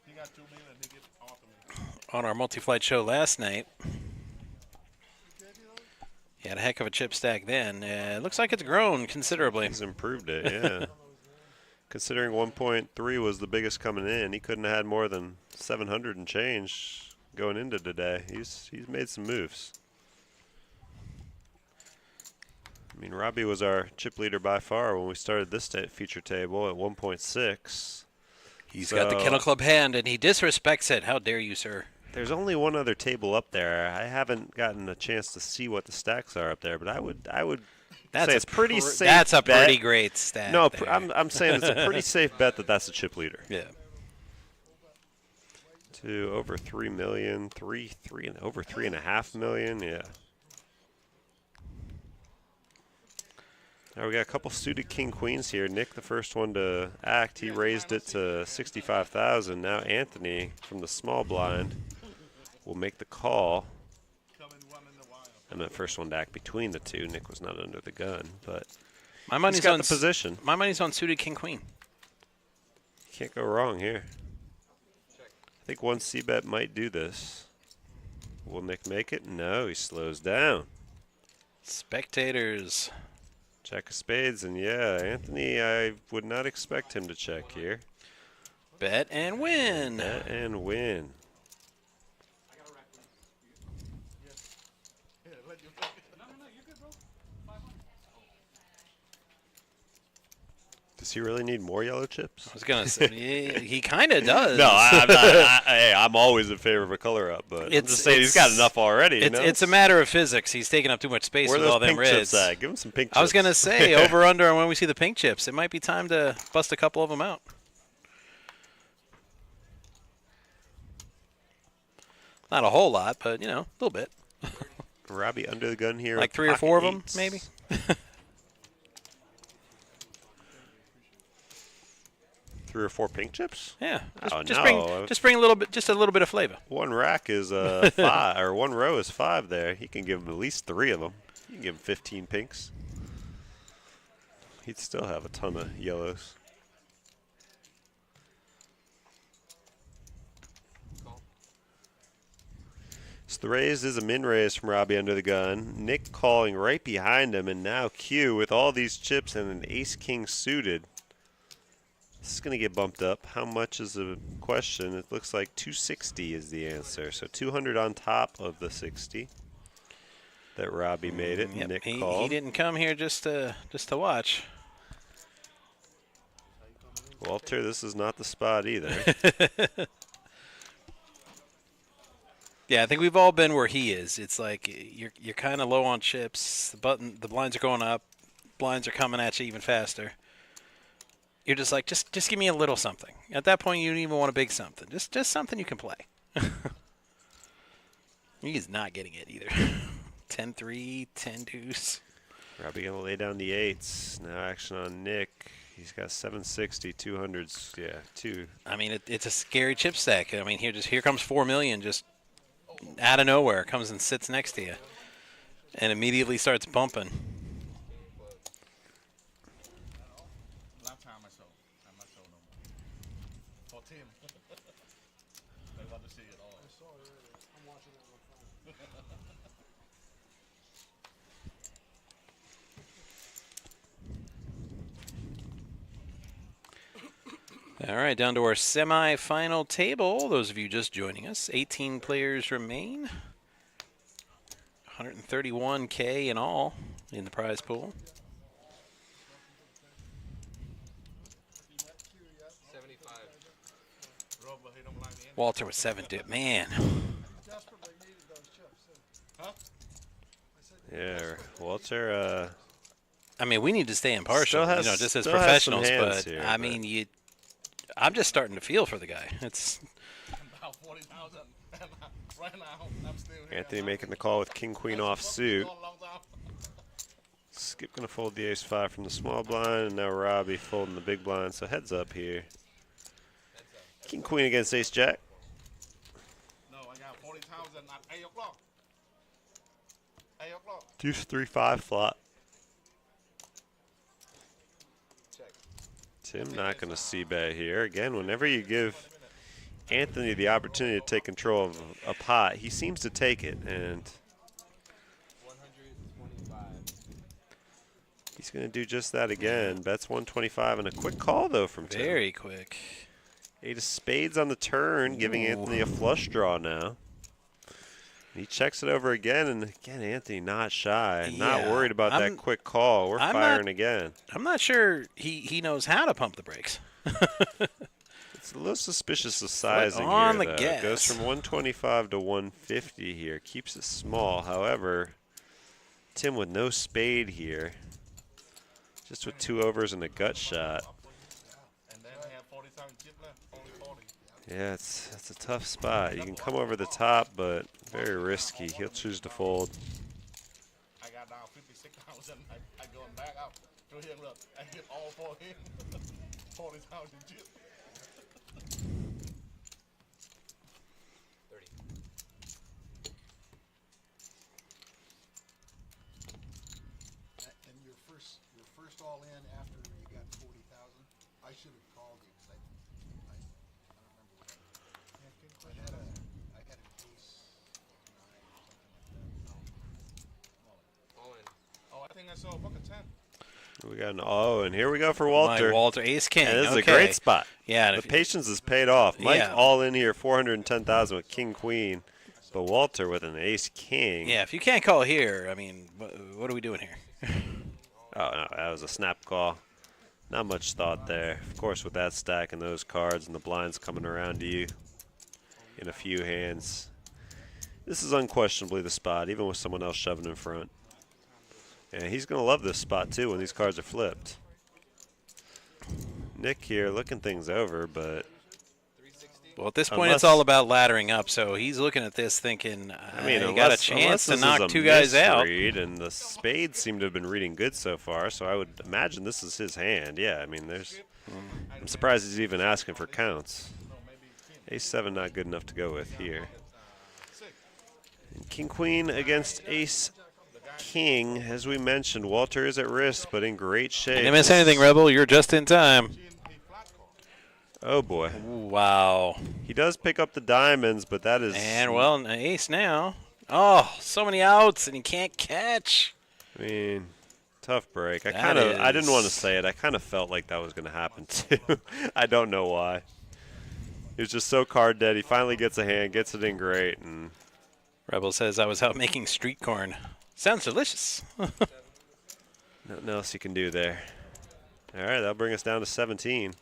He got 2 million, he gets off of me. on our multi-flight show last night. He had a heck of a chip stack then. It looks like it's grown considerably. He's improved it, yeah. Considering 1.3 was the biggest coming in, he couldn't have had more than 700 and change going into today. He's made some moves. I mean, Robbie was our chip leader by far when we started this feature table at 1.6. He's got the Kennel Club hand, and he disrespects it. How dare you, sir? There's only one other table up there. I haven't gotten a chance to see what the stacks are up there, but I would say it's pretty safe. That's a bet. pretty great stack. No, there. I'm saying it's a pretty safe bet that that's a chip leader. Yeah. To over 3 million, over 3.5 million, yeah. Now we got a couple suited king queens here. Nick, the first one to act, he raised it to 65,000. Now Anthony from the small blind will make the call. And the first one to act between the two. Nick was not under the gun, but My money's he's got on the position. My money's on suited king queen. Can't go wrong here. I think one C-bet might do this. Will Nick make it? No, he slows down. Spectators. Jack of spades, and yeah, Anthony, I would not expect him to check here. Bet and win. Bet and win. Does he really need more yellow chips? I was gonna say he kind of does. No, I'm not. Hey, I'm always in favor of a color up, but I'm just saying he's got enough already. It's a matter of physics. He's taking up too much space Where with are all those them pink reds. chips at? Give him some pink chips. I was gonna say over under on when we see the pink chips. It might be time to bust a couple of them out. Not a whole lot, but you know, a little bit. Robbie under the gun here. Like with 3 or 4 of them, eights. maybe. 3 or 4 pink chips? Yeah. Oh, Just no. bring a little bit, just a little bit of flavor. One rack is 5, or one row is 5 there. He can give him at least 3 of them. You can give him 15 pinks. He'd still have a ton of yellows. So the raise is a min raise from Robbie under the gun. Nick calling right behind him, and now Q with all these chips and an ace-king suited. This is going to get bumped up. How much is the question? It looks like 260 is the answer. So 200 on top of the 60 that Robbie made it. Yep, Nick he called. didn't come here just to watch. Walter, this is not the spot either. Yeah, I think we've all been where he is. It's like you're kind of low on chips. The blinds are going up. Blinds are coming at you even faster. You're just like, just give me a little something. At that point, you don't even want a big something. Just something you can play. He's not getting it either. 10-3, 10-deuce. Robbie going to lay down the 8s. Now action on Nick. He's got 760, 200s. Yeah, 2. I mean, it's a scary chip stack. I mean, here comes 4 million just out of nowhere. Comes and sits next to you. And immediately starts bumping. Last time I saw. I'm not showing no more. 14. They want to see it all. I saw it earlier. I'm watching it on my phone. All right, down to our semi-final table. Those of you just joining us, 18 players remain. 131K in all in the prize pool. 75. Walter with 7, dude. Man. Yeah, Walter. I mean, we need to stay impartial, Still has- just as still has some professionals. hands But here, I but- mean, I'm just starting to feel for the guy. It's About 40,000. Right now, I'm still here. Anthony making the call with King Queen off suit. Skip gonna fold the ace-5 from the small blind, and now Robbie folding the big blind. So heads up here. King Queen against Ace Jack. No, I got 40,000 at 8 o'clock. 8 o'clock. Deuce 3-5 flop. Tim not gonna c-bet here. Again, whenever you give Anthony the opportunity to take control of a pot, he seems to take it, and 125. he's going to do just that again. Bets 125 and a quick call, though, from Tim. very quick. 8 of spades on the turn, giving Anthony a flush draw now. He checks it over again, and again, Anthony not shy, not Yeah, worried about that quick call. We're I'm firing not- again. I'm not sure he knows how to pump the brakes. It's a little suspicious of sizing on here, the though. gas. It goes from 125 to 150 here. Keeps it small. However, Tim with no spade here. Just with 2 overs and a gut shot. And then I have 40,000 chip left. Only 40. Yeah, it's a tough spot. You can come over the top, but very risky. He'll choose to fold. I got down 56,000. I going back up to him. Look, I hit all for him. 40,000 chip. 30. And your first all in after you got 40,000. I should have called you because I don't remember what I had an ace 9 or something like that. All in. Oh, I think I saw a bucket 10. We got an and here we go for Walter. My Walter, ace king. And this is okay. a great spot. Yeah, and The if- patience has paid off. Mike Yeah. all in here, 410,000 with King Queen, but Walter with an Ace King. yeah, if you can't call here, I mean, what are we doing here? Oh no, that was a snap call. Not much thought there. Of course, with that stack and those cards and the blinds coming around to you in a few hands, this is unquestionably the spot, even with someone else shoving in front. And he's going to love this spot too when these cards are flipped. Nick here looking things over, but 360. Well, at this point, Unless- it's all about laddering up. So he's looking at this thinking, I mean, you got a chance to knock 2 guys out. And the spades seem to have been reading good so far, so I would imagine this is his hand. Yeah, I mean, I'm surprised he's even asking for counts. Ace-7 not good enough to go with here. And King Queen against Ace King, as we mentioned, Walter is at risk, but in great shape. Didn't miss anything, Rebel. You're just in time. Oh boy, Wow. he does pick up the diamonds, but that is. And, well, an ace now. Oh, so many outs, and he can't catch. I mean, tough break. I That didn't want to is- say it. I kind of felt like that was going to happen too. I don't know why. He was just so card dead. He finally gets a hand, gets it in great, and Rebel says I was out making street corn. Sounds delicious. nothing else you can do there. All right, that'll bring us down to 17.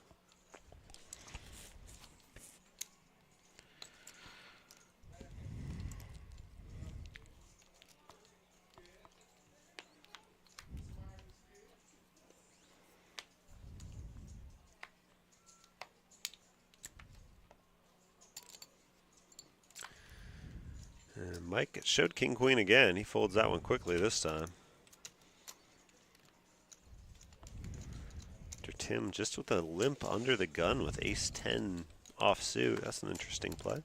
And Mike showed King Queen again. He folds that one quickly this time. After Tim just with a limp under the gun with Ace-10 offsuit. That's an interesting play.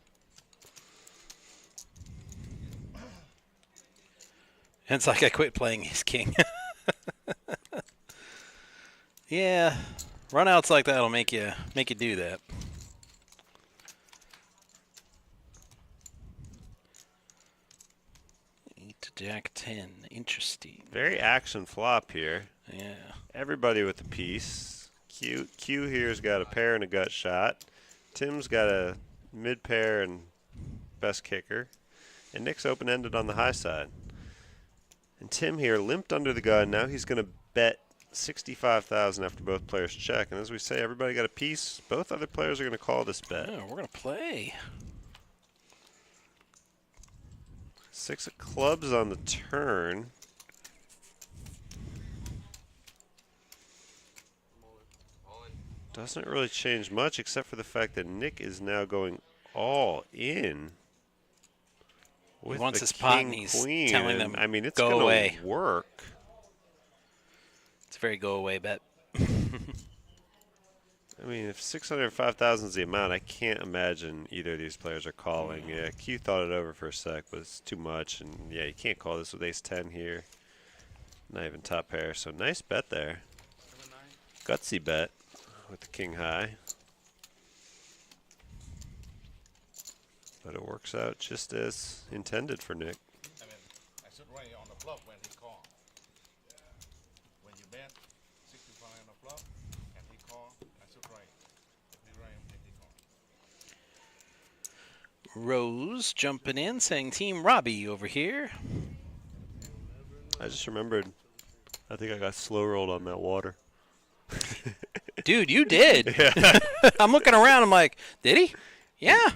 It's like I quit playing his king. Yeah, runouts like that'll make you do that. Eight to Jack 10. Interesting. Very action flop here. Yeah. Everybody with a piece. Q here's got a pair and a gut shot. Tim's got a mid pair and best kicker. And Nick's open-ended on the high side. And Tim here limped under the gun. Now he's going to bet 65,000 after both players check. And as we say, everybody got a piece. Both other players are going to call this bet. Oh, we're going to play. 6 of clubs on the turn. Doesn't really change much except for the fact that Nick is now going all in. He With wants the his pot and king, he's queen, telling them, I mean, it's go gonna away. work. It's a very go-away bet. I mean, if 605,000 is the amount, I can't imagine either of these players are calling. Yeah, Q thought it over for a sec, but it's too much. And yeah, you can't call this with ace-10 here. Not even top pair, so nice bet there. Gutsy bet with the king high. But it works out just as intended for Nick. I mean, I should range on the flop when he call. When you bet 65 on the flop and he call, I should range. If he range, if he call. Rose jumping in, saying Team Robbie over here. I just remembered, I think I got slow rolled on that water. Dude, you did. Yeah. I'm looking around. I'm like, did he? Yeah.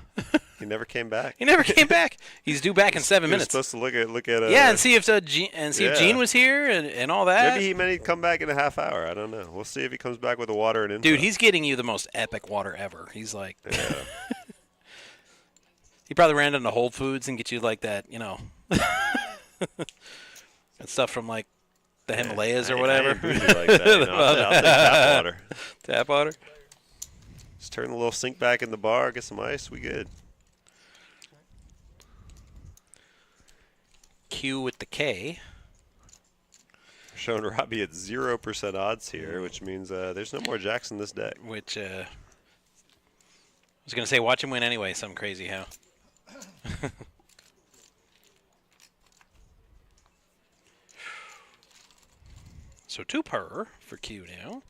He never came back. He never came back. He's due back in 7 He was minutes. supposed to look at. Yeah, and see if if Gene was here and all that. Maybe he meant he'd come back in a half hour. I don't know. We'll see if he comes back with the water and info. Dude, he's getting you the most epic water ever. He's like, Yeah. he probably ran into Whole Foods and get you like that, that stuff from like the Himalayas or whatever. I ain't bougie like that. I'll take tap water. Tap water. Just turn the little sink back in the bar, get some ice. We good. Q with the K. Showing Robbie at 0% odds here, which means there's no more jacks in this deck. Which I was gonna say, watch him win anyway. Something crazy how. So 2 per for Q now.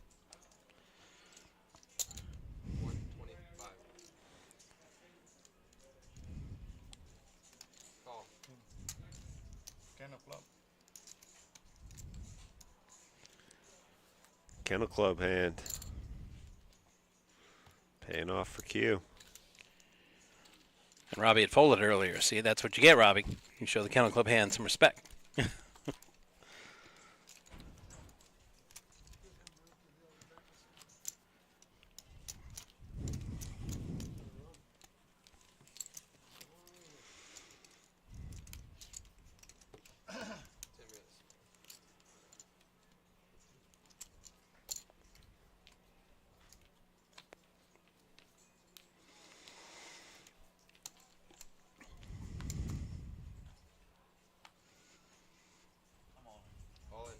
125. Call. Can of flop. Kennel Club hand. Paying off for Q. And Robbie had folded earlier. See, that's what you get, Robbie. You show the Kennel Club hand some respect. All in.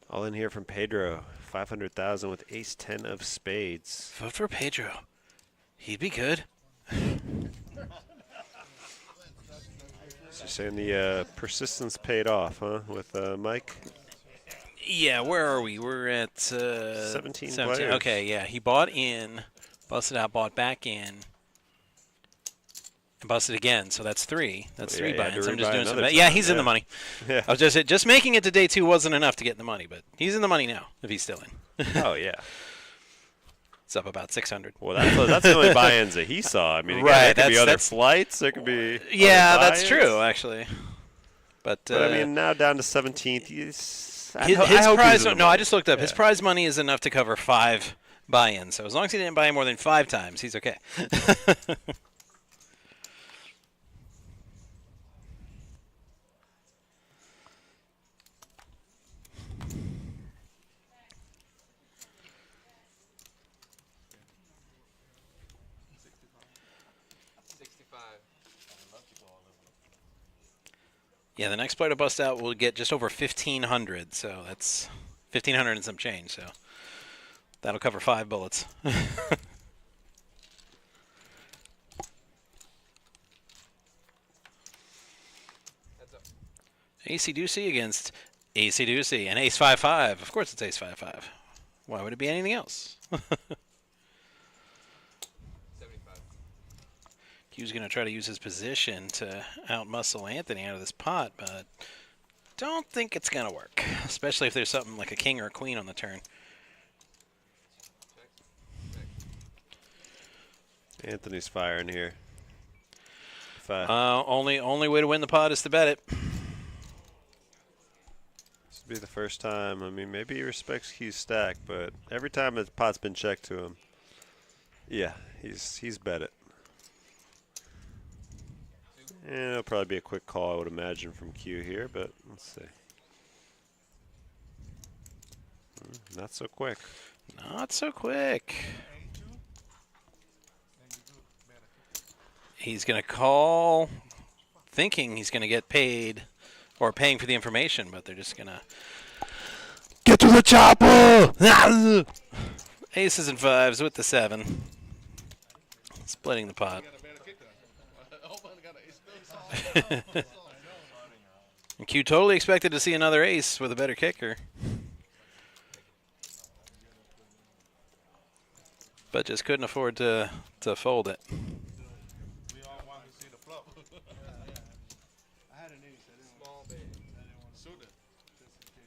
All in here from Pedro. 500,000 with ace-10 of spades. Vote for Pedro. He'd be good. So you're saying the persistence paid off, huh, with Mike? Yeah, where are we? We're at 17 players. Okay, yeah. He bought in, busted out, bought back in, and busted again. So that's 3. That's Well, 3 yeah, you had buy-ins. to I'm just rebuy doing some. another Yeah, time, he's in the yeah. money. Yeah. I was just making it to day 2 wasn't enough to get in the money, but he's in the money now if he's still in. Oh, yeah. It's up about 600. Well, that's the only buy-ins that he saw. I mean, again, Right, there could be other that's- flights. There could be Yeah, other that's buy-ins. true, actually. But I mean, now down to 17th. his I hope prize. he's in the No, I money. just looked up. His Yeah. prize money is enough to cover 5 buy-ins. So as long as he didn't buy more than 5 times, he's okay. Yeah, the next player to bust out will get just over 1,500, so that's 1,500 and some change, so that'll cover 5 bullets. AC Deucey against AC Deucey and Ace 5-5. Of course it's Ace 5-5. Why would it be anything else? 75. Q's going to try to use his position to outmuscle Anthony out of this pot, but don't think it's going to work, especially if there's something like a king or a queen on the turn. Anthony's firing here. Only way to win the pot is to bet it. This would be the first time. I mean, maybe he respects Q's stack, but every time the pot's been checked to him, yeah, he's bet it. And it'll probably be a quick call, I would imagine, from Q here, but let's see. Not so quick. Not so quick. He's going to call thinking he's going to get paid or paying for the information, but they're just going to get to the chopper. Aces and 5s with the 7. Splitting the pot. And Q totally expected to see another ace with a better kicker, but just couldn't afford to fold it. We all wanted to see the flop. I had an ace. I didn't want to suit it, just in case.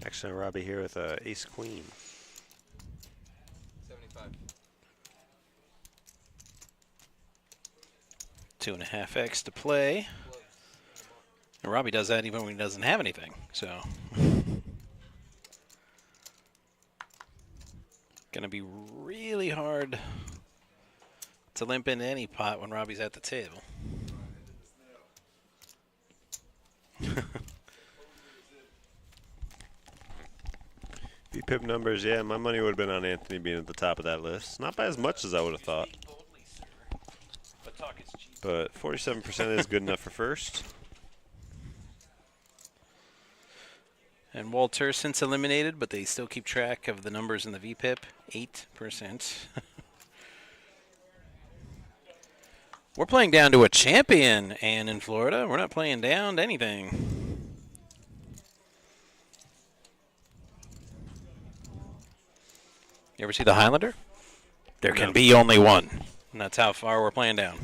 Actually, Robbie here with ace queen. 75. 2.5x to play. And Robbie does that even when he doesn't have anything. So, gonna be really hard to limp into any pot when Robbie's at the table. VPIP numbers, yeah, my money would have been on Anthony being at the top of that list. Not by as much as I would have thought. But 47% is good enough for first. And Walter since eliminated, but they still keep track of the numbers in the VPIP. 8%. We're playing down to a champion, and in Florida, we're not playing down to anything. You ever see the Highlander? There can be only one. And that's how far we're playing down.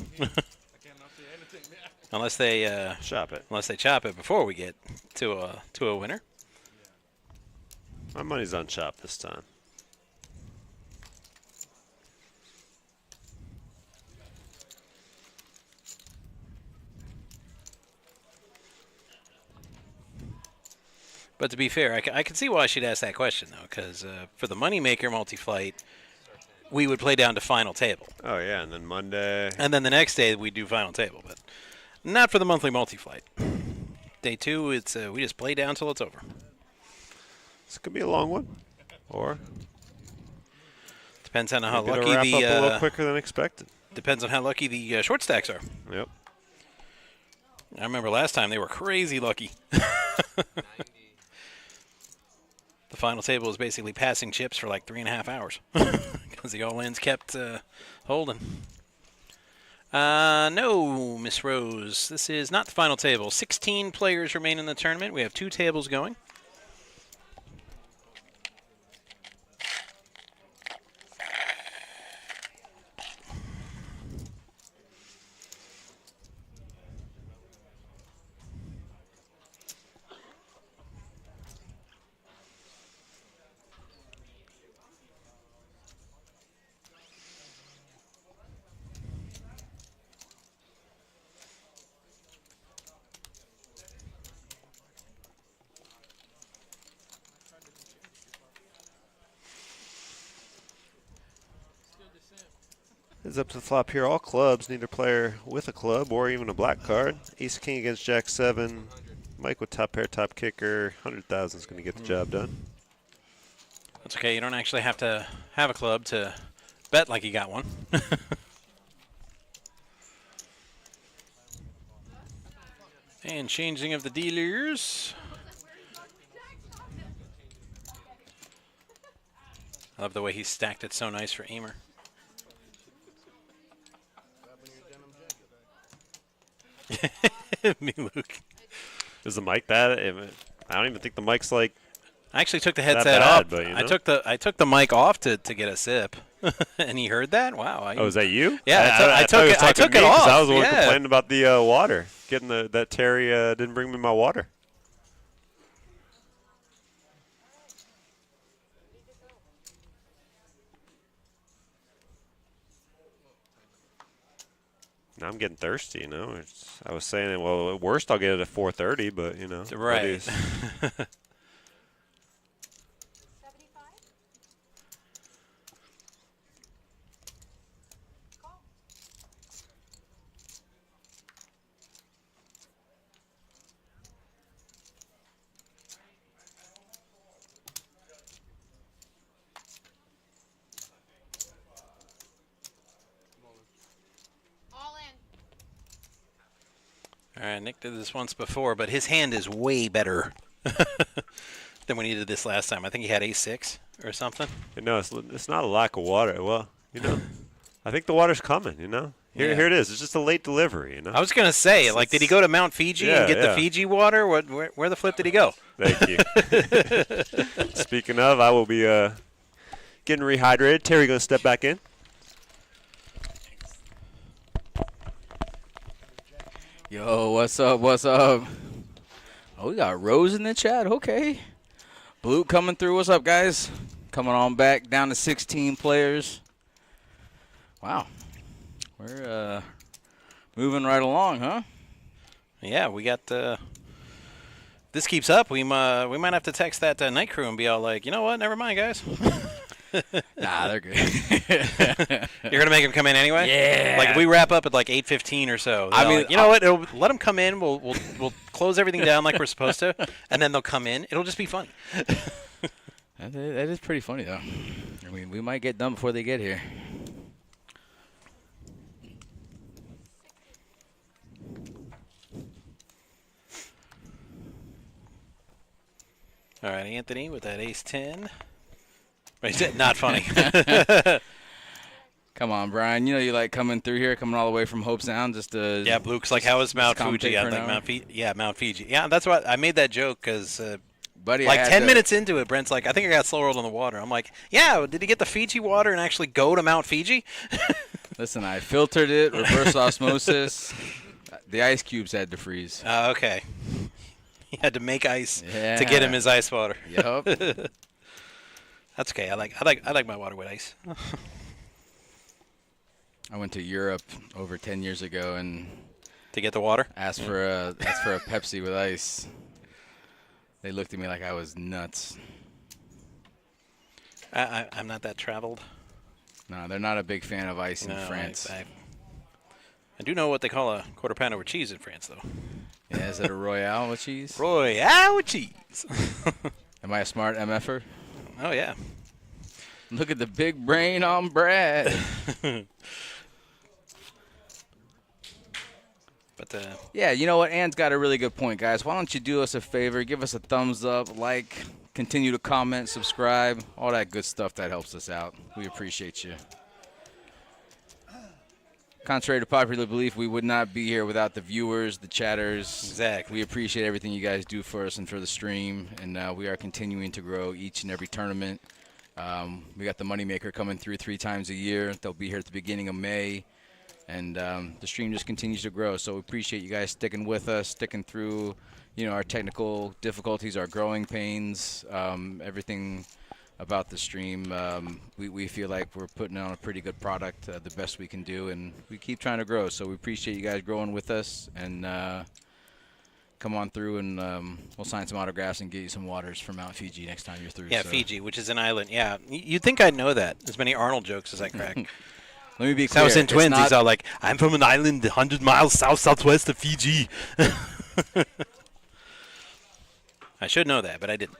Unless they chop it. Unless they chop it before we get to a winner. My money's on chop this time. But to be fair, I can see why she'd ask that question, though, because for the Moneymaker multi-flight, we would play down to final table. Oh, yeah, and then Monday. And then the next day, we do final table, but not for the monthly multi-flight. Day 2, it's we just play down till it's over. This could be a long one. Or depends on how maybe lucky it'll the wrap up a little quicker than expected. Depends on how lucky the short stacks are. Yep. I remember last time they were crazy lucky. The final table was basically passing chips for like 3.5 hours because the all-ins kept holding. No, Miss Rose, this is not the final table. 16 players remain in the tournament. We have 2 tables going. Heads up to the flop here. All clubs, neither player with a club or even a black card. Ace King against Jack 7. Mike with top pair, top kicker. 100,000 is going to get the job done. That's okay. You don't actually have to have a club to bet like you got one. And changing of the dealers. I love the way he stacked it so nice for Emer. Me, Luke. Is the mic bad? I don't even think the mic's like. I actually took the Not headset bad, off. but, you know. I took the mic off to get a sip, and he heard that. Wow. Oh, is that you? Yeah, I I took it off. I was the one Yeah. complaining about the water. Getting that Terry didn't bring me my water. Now I'm getting thirsty, you know. I was saying, well, at worst I'll get it at 4:30, but you know. Right. 75? Call. All in. All right, Nick did this once before, but his hand is way better than when he did this last time. I think he had A6 or something. No, it's not a lack of water. Well, you know, I think the water's coming, you know. Here it is. It's just a late delivery, you know. I was going to say, like, did he go to Mount Fiji and get the Fiji water? Where the flip did he go? Thank you. Speaking of, I will be getting rehydrated. Terry going to step back in. Yo, what's up? What's up? Oh, we got Rose in the chat. Okay. Blue coming through. What's up, guys? Coming on back down to 16 players. Wow. We're moving right along, huh? Yeah, we got this keeps up. We might have to text that night crew and be all like, you know what? Never mind, guys. Nah, they're good. You're gonna make them come in anyway. Yeah. Like if we wrap up at like 8:15 or so. I mean, like, you know what? Let them come in. We'll close everything down like we're supposed to, and then they'll come in. It'll just be funny. That is pretty funny, though. I mean, we might get done before they get here. All right, Anthony with that ace-10. Not funny. Come on, Brian. You know you like coming through here, coming all the way from Hope Sound, just to. Yeah, Luke's like, how is Mount Fuji? I think Mount Fiji. Yeah, that's what I made that joke because, buddy, like 10 minutes into it, Brent's like, I think I got slow rolled on the water. I'm like, yeah, did he get the Fiji water and actually go to Mount Fiji? Listen, I filtered it, reverse osmosis. The ice cubes had to freeze. Okay. He had to make ice to get him his ice water. Yup. That's okay. I like my water with ice. I went to Europe over 10 years ago and To get the water? asked for a Pepsi with ice. They looked at me like I was nuts. I'm not that traveled. No, they're not a big fan of ice in France. I do know what they call a quarter pounder with cheese in France, though. Yeah, is it a Royale with cheese? Royale with cheese. Am I a smart MFer? Oh, yeah. Look at the big brain on Brad. But yeah, you know what? Ann's got a really good point, guys. Why don't you do us a favor? Give us a thumbs up, like, continue to comment, subscribe, all that good stuff that helps us out. We appreciate you. Contrary to popular belief, we would not be here without the viewers, the chatters. Exactly. We appreciate everything you guys do for us and for the stream, and we are continuing to grow each and every tournament. We got the Moneymaker coming through 3 times a year. They'll be here at the beginning of May, and the stream just continues to grow. So we appreciate you guys sticking with us, sticking through, our technical difficulties, our growing pains, everything about the stream. We feel like we're putting on a pretty good product, the best we can do, and we keep trying to grow. So we appreciate you guys growing with us, and come on through, and we'll sign some autographs and get you some waters from Mount Fiji next time you're through. yeah, so. Fiji, which is an island. Yeah, you'd think I'd know that. As many Arnold jokes as I crack. Let me be clear. South in it's Twins, not- he's all like, I'm from an island 100 miles southwest of Fiji. I should know that, but I didn't.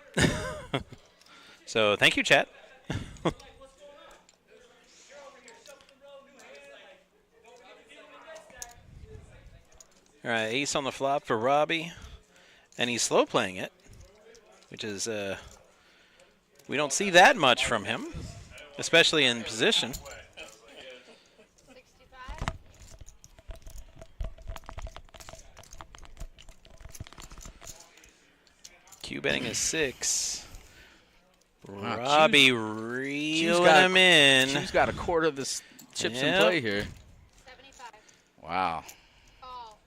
So thank you, chat. All right, ace on the flop for Robbie. And he's slow playing it, which is, we don't see that much from him, especially in position. 65. Ah, Q betting is 6. Wow, Robbie Q's reeling got- him in. Q's got a quarter of the chips in Yep. play here. 75. Wow. Call.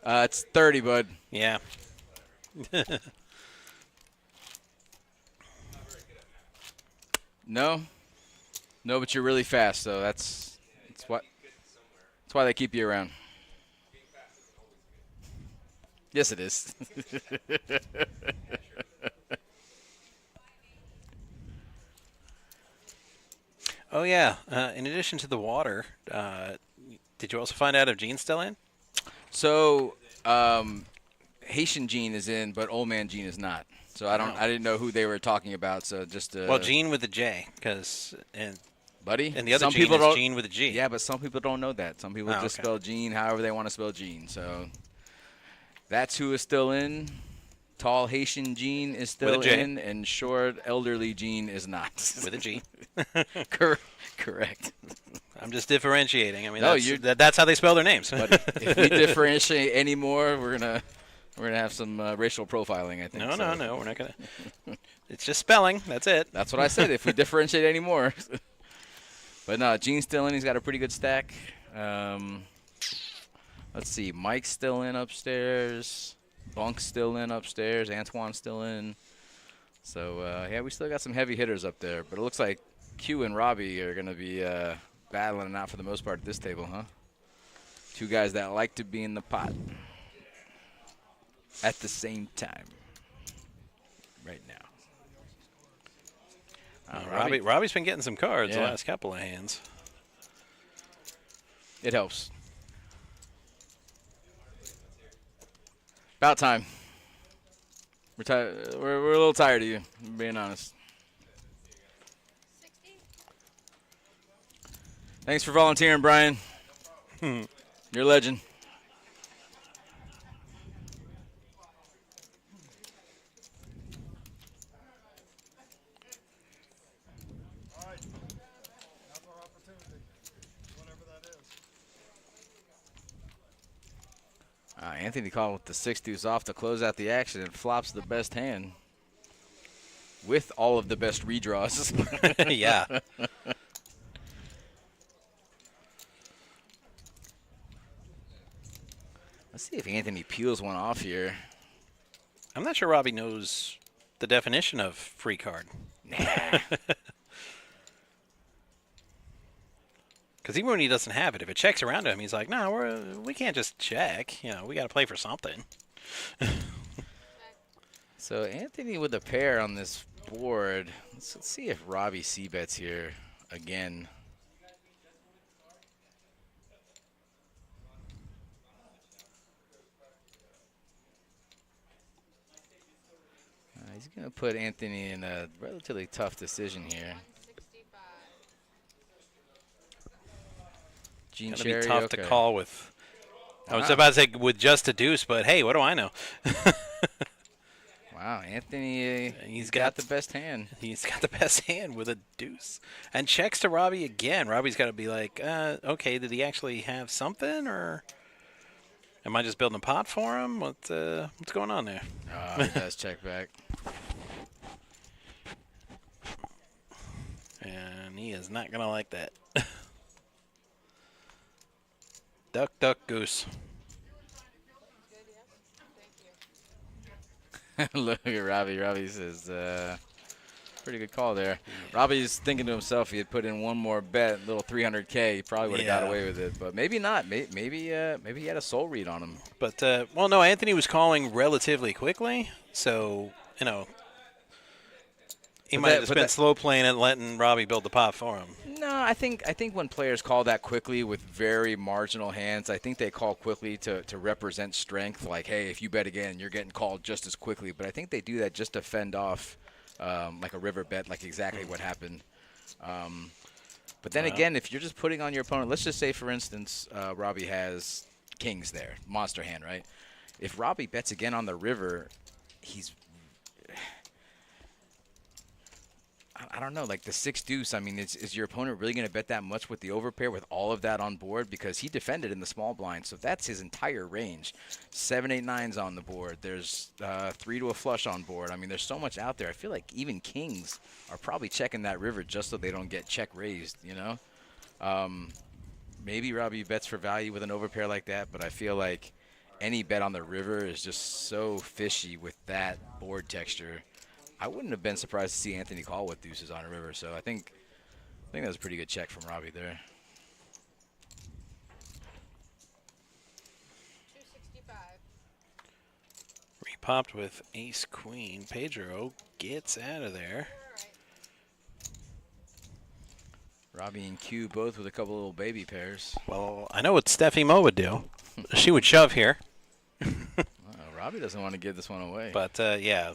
It's 30, bud. Yeah. No, but you're really fast, so that's why they keep you around. Yes, it is. Oh, yeah. In addition to the water, did you also find out if Gene's still in? So, Haitian Gene is in, but Old Man Gene is not. So I didn't know who they were talking about. So just Well, Gene with a J, buddy, and the other some Gene people is don't, Gene with a G. Yeah, but some people don't know that. Some people Oh, just okay. spell Gene however they want to spell Gene. So that's who is still in. Tall Haitian Gene is still J. in, and short elderly Gene is not. With a G. Correct. I'm just differentiating. I mean, No, that's how they spell their names. But if we differentiate anymore, we're gonna have some racial profiling. I think. No, so. no, we're not gonna. It's just spelling. That's it. That's what I said. If we differentiate anymore. But no, Gene's still in. He's got a pretty good stack. Let's see. Mike's still in upstairs. Bunk's still in upstairs. Antoine's still in. So, yeah, we still got some heavy hitters up there. But it looks like Q and Robbie are going to be battling it out for the most part at this table, huh? Two guys that like to be in the pot at the same time right now. Robbie's been getting some cards the Yeah. last couple of hands. It helps. About time. We're a little tired of you, I'm being honest. 60. Thanks for volunteering, Brian. You're a legend. All right. Now's our opportunity. Whatever that is. Anthony called with the 6 deuce off to close out the action and flops the best hand with all of the best redraws. Yeah. Let's see if Anthony peels one off here. I'm not sure Robbie knows the definition of free card. Nah. Because even when he doesn't have it, if it checks around him, he's like, no, we can't just check. You know, we got to play for something. So Anthony with a pair on this board. Let's see if Robbie c-bets here again. He's going to put Anthony in a relatively tough decision here. 165. Gene Gonna be Cherry, tough okay. to call with. I was Wow. about to say with just a deuce, but hey, what do I know? Wow, Anthony, He's got got the best hand. He's got the best hand with a deuce. And checks to Robbie again. Robbie's got to be like, okay, did he actually have something, or am I just building a pot for him? What's going on there? He does check back. And he is not going to like that. Duck, duck, goose. Good, yes. Thank you. Look at Robbie. Robbie says, Pretty good call there. Robbie's thinking to himself, he had put in one more bet, little 300K, he probably would have got away with it. But maybe not. Maybe he had a soul read on him. But, well, no, Anthony was calling relatively quickly. So, you know, he might have just been slow playing and letting Robbie build the pot for him. No, I think when players call that quickly with very marginal hands, I think they call quickly to represent strength. Like, hey, if you bet again, you're getting called just as quickly. But I think they do that just to fend off like a river bet, like exactly what happened. But then again, if you're just putting on your opponent, let's just say, for instance, Robbie has kings there, monster hand, right? If Robbie bets again on the river, I don't know, like the 6 deuce. I mean, is your opponent really going to bet that much with the overpair with all of that on board? Because he defended in the small blind, so that's his entire range. 7, 8, 9's on the board. There's 3 to a flush on board. I mean, there's so much out there. I feel like even kings are probably checking that river just so they don't get check raised, you know? Maybe Robbie bets for value with an overpair like that, but I feel like any bet on the river is just so fishy with that board texture. I wouldn't have been surprised to see Anthony call with deuces on a river, so I think that was a pretty good check from Robbie there. 265. Repopped with ace queen. Pedro gets out of there. Robbie and Q both with a couple little baby pairs. Well, I know what Steffi Mo would do. She would shove here. Robbie doesn't want to give this one away. But, yeah.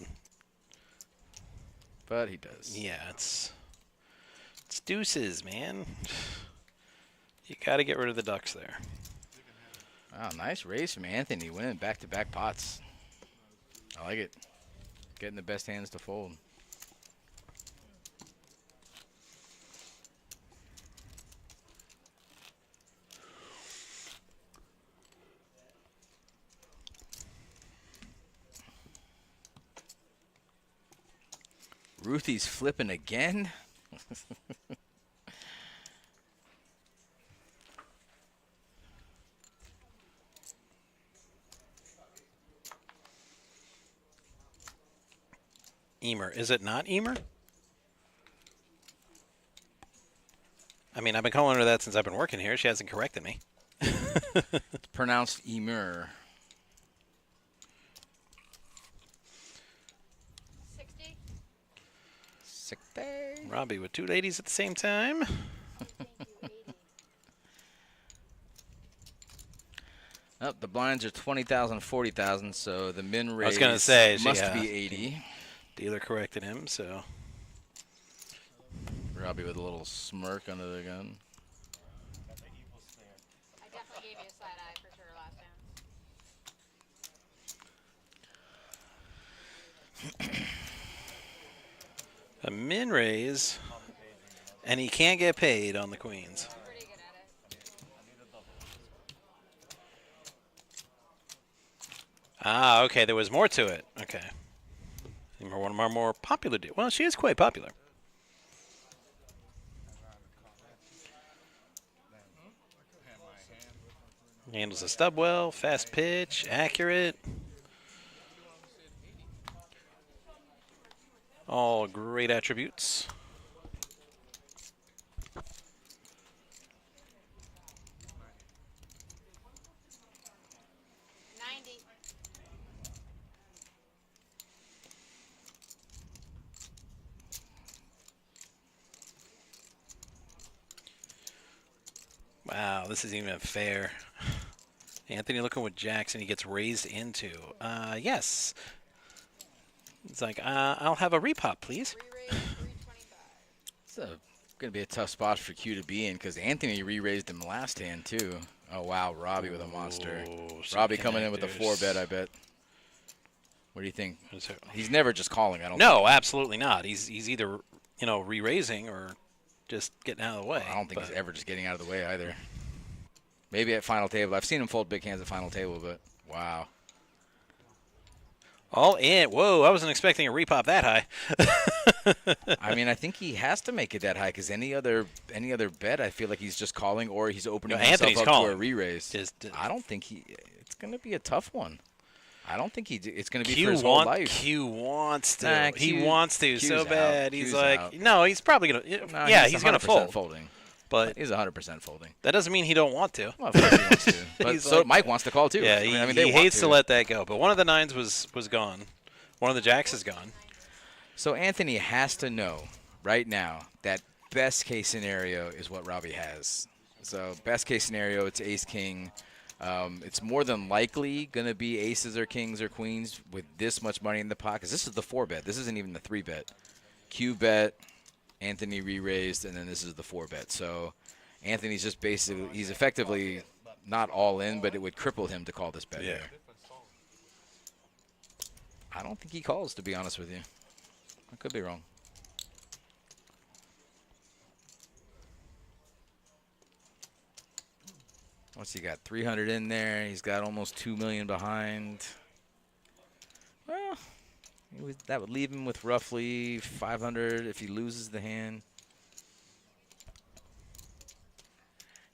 But he does. Yeah, it's deuces, man. You got to get rid of the ducks there. Wow, nice raise from Anthony, winning back-to-back pots. I like it. Getting the best hands to fold. Ruthie's flipping again. Emer. Is it not Emer? I mean, I've been calling her that since I've been working here. She hasn't corrected me. It's pronounced Emer. 60. Robbie with 2 ladies at the same time. Oh, the blinds are 20,000, 40,000, so the min raise gonna say, must be 80. Dealer corrected him, so. Robbie with a little smirk under the gun. I definitely gave you a side eye for sure last time. A min raise, and he can't get paid on the queens. Pretty good at it. Ah, okay, there was more to it. Okay. One of our more popular deals. Well, she is quite popular. Handles the stub well, fast pitch, accurate. All great attributes. Wow, this isn't even fair. Anthony looking with Jackson. He gets raised into. Yes. It's like, I'll have a repop, please. It's going to be a tough spot for Q to be in because Anthony re-raised him last hand, too. Oh, wow, Robbie with a monster. Robbie coming in with a 4-bet, I bet. What do you think? He's never just calling, I don't think. No, absolutely not. He's either, re-raising or just getting out of the way. Well, I don't think he's ever just getting out of the way either. Maybe at final table. I've seen him fold big hands at final table, but wow. All in. Whoa, I wasn't expecting a repop that high. I mean, I think he has to make it that high because any other bet, I feel like he's just calling or he's opening himself Anthony's up calling. to a re-raise. I don't think it's going to be a tough one. I don't think it's going to be Q for his whole life. Q wants to. Nah, he Q- wants to Q's so out. bad. He's Q's like, out. no, he's probably gonna. No, Yeah, he's gonna 100% fold. folding. But He's 100% folding. that doesn't mean he don't want to. Well, of course he wants to. But He's so like- Mike wants to call too. Yeah, I mean, he they want hates to let that go. But one of the nines was gone. One of the jacks is gone. So Anthony has to know right now that best case scenario is what Robbie has. So best case scenario, it's ace king. It's more than likely going to be aces or kings or queens with this much money in the pot. Because this is the 4-bet. This isn't even the 3-bet. Q bet, Anthony re-raised, and then this is the 4-bet. So Anthony's just basically, he's effectively not all in, but it would cripple him to call this bet. Yeah. Here. I don't think he calls, to be honest with you. I could be wrong. What's he got? 300 in there. He's got almost 2 million behind. Well, that would leave him with roughly 500 if he loses the hand.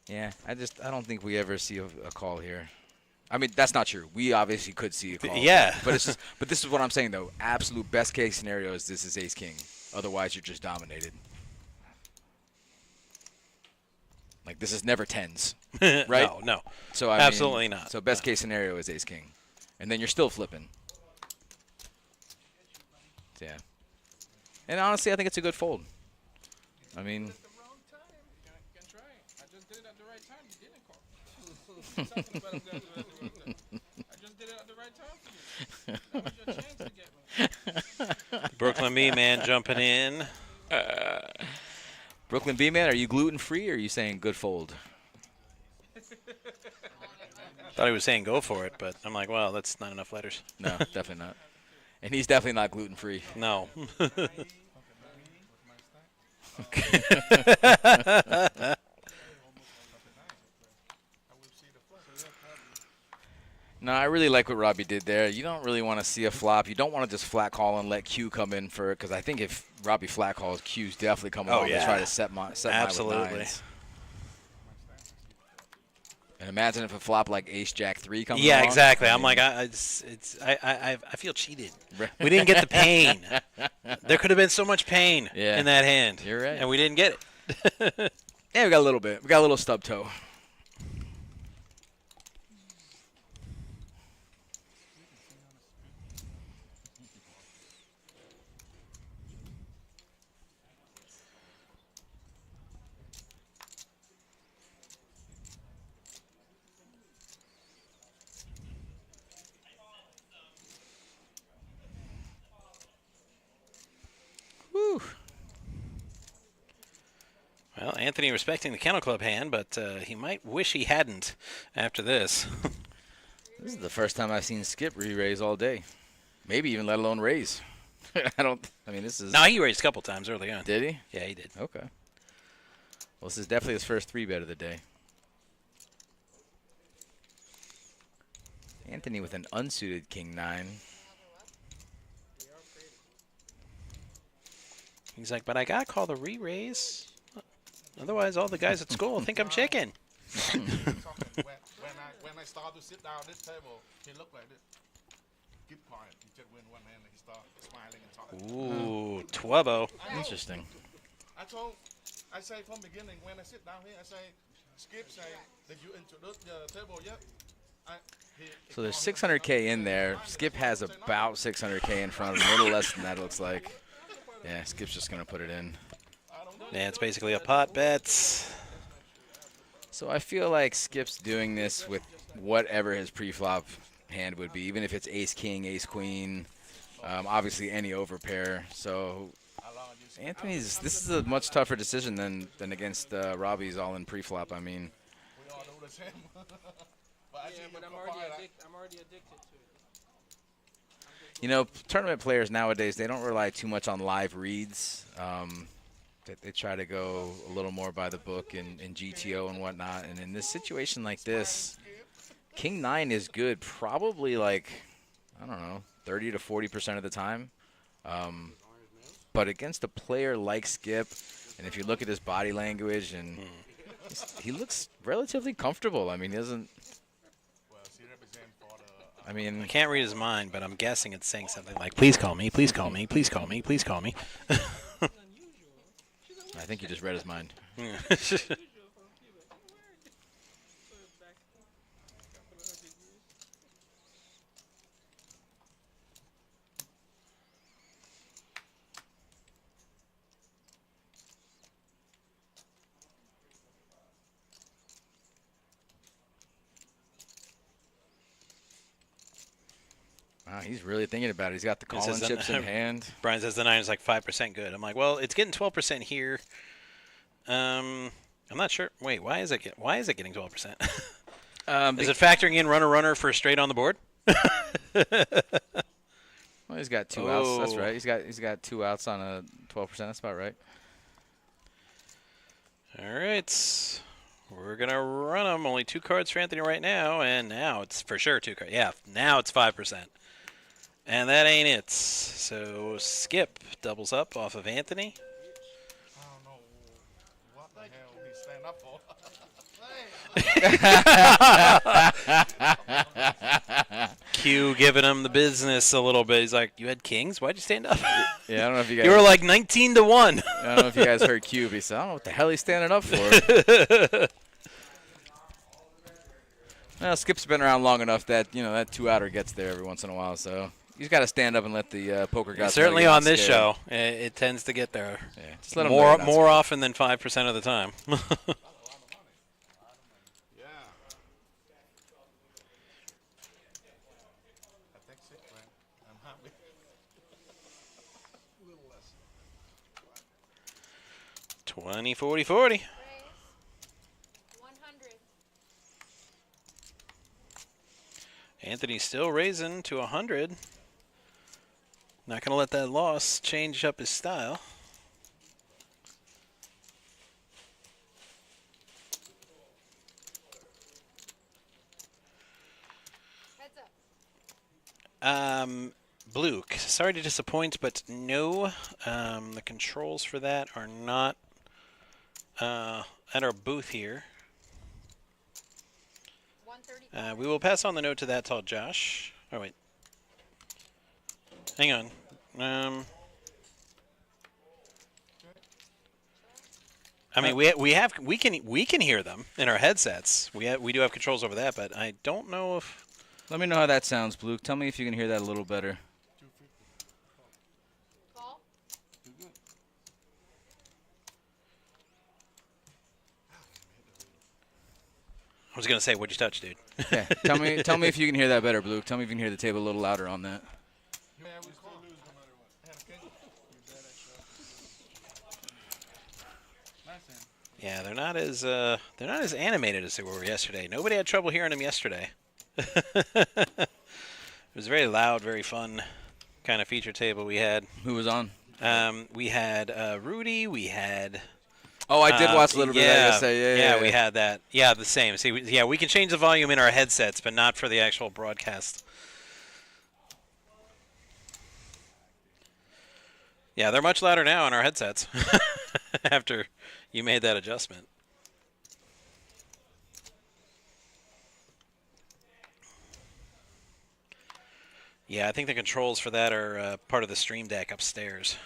Yeah, I don't think we ever see a call here. I mean, that's not true. We obviously could see a call. Yeah. But it's just, but this is what I'm saying though. Absolute best case scenario is this is ace king. Otherwise, you're just dominated. Like this is never tens, right? No. So I Absolutely mean, not. So best case scenario is ace king, and then you're still flipping. Yeah. And honestly, I think it's a good fold. I mean. I just did it at the right time for you. That was your chance to get me. Brooklyn B man jumping in. Brooklyn B-Man, are you gluten-free or are you saying good fold? Thought he was saying go for it, but I'm like, well, that's not enough letters. No, definitely not. And he's definitely not gluten-free. No. No, I really like what Robbie did there. You don't really want to see a flop. You don't want to just flat call and let Q come in for it, because I think if Robbie flat calls, Q's definitely coming along to try to set mine with Absolutely. nines. And imagine if a flop like Ace Jack 3 comes Yeah, along. exactly. I I'm mean, like, I feel cheated. We didn't get the pain. There could have been so much pain in that hand. You're right. And we didn't get it. yeah, we got a little bit. We got a little stub toe. Whew. Well, Anthony respecting the Kennel Club hand, but he might wish he hadn't after this. This is the first time I've seen Skip re-raise all day. Maybe even let alone raise. I mean, this is... No, he raised a couple times early on. Did he? Yeah, he did. Okay. Well, this is definitely his first 3-bet of the day. Anthony with an unsuited king 9. He's like, but I got to call the re-raise. Otherwise, all the guys at school think I'm chicken. when I started to sit down at this table, he looked like this. Keep quiet. He just went one hand and he started smiling and talking. Ooh, Twubbo. Interesting. I say from the beginning, when I sit down here, I say, Skip say, did you introduce the table yet? So there's 600K in there. Skip has about 600K in front of him. A little less than that, it looks like. Yeah, Skip's just going to put it in. Yeah, it's basically a pot bet. So I feel like Skip's doing this with whatever his pre-flop hand would be, even if it's ace-king, ace-queen, obviously any overpair. So Anthony's, this is a much tougher decision than against Robbie's all-in pre-flop. I mean, We all know the same. But I'm already addicted to it. you know, tournament players nowadays, they don't rely too much on live reads. They try to go a little more by the book in GTO and whatnot. And in this situation like this, King 9 is good probably like, I don't know, 30 to 40% of the time. But against a player like Skip, and if you look at his body language, and he looks relatively comfortable. I mean, he doesn't. Well, she represents for the I mean, I can't read his mind, but I'm guessing it's saying something like, please call me, please call me, please call me, please call me. I think you just read his mind. Wow, he's really thinking about it. He's got the It says call-in chips in hand. Brian says the 9 is like 5% good. I'm like, well, it's getting 12% here. I'm not sure. Wait, why is it getting 12%? Is it factoring in runner for straight on the board? Well, he's got 2 outs. That's right. He's got 2 outs on a 12%. That's about right. All right. We're going to run them. Only 2 cards for Anthony right now, and now it's for sure 2 cards. Yeah, now it's 5%. And that ain't it. So Skip doubles up off of Anthony. I don't know what the hell he's standing up for. Q giving him the business a little bit. He's like, you had kings? Why'd you stand up? Yeah, I don't know if you guys. You were like 19-1. I don't know if you guys heard Q. He said, I don't know what the hell he's standing up for. Well, Skip's been around long enough that that 2-outer gets there every once in a while. So he's got to stand up and let the poker gods. Certainly on this show, it tends to get there. Yeah, just let him more often than 5% of the time. Yeah. I think 6 grand. I'm happy. A little less. 20, 40, 40. Raise. 100. Anthony's still raising to 100. Not going to let that loss change up his style. Heads up. Blue, sorry to disappoint, but no, the controls for that are not at our booth here. 130. We will pass on the note to that tall Josh. Oh, wait. Hang on. I mean, we can hear them in our headsets. We do have controls over that, but I don't know if. Let me know how that sounds, Blue. Tell me if you can hear that a little better. Call. I was gonna say, what'd you touch, dude? Yeah, tell me if you can hear that better, Blue. Tell me if you can hear the table a little louder on that. Yeah, we still lose no matter what. Had a king. You bet extra. Nice hand. Yeah, they're not as animated as they were yesterday. Nobody had trouble hearing them yesterday. It was a very loud, very fun kind of feature table we had. Who was on? We had Rudy. We had. Oh, I did watch a little bit of that yesterday. Yeah, we had that. Yeah, the same. See, we can change the volume in our headsets, but not for the actual broadcast. Yeah, they're much louder now on our headsets after you made that adjustment. Yeah, I think the controls for that are part of the stream deck upstairs.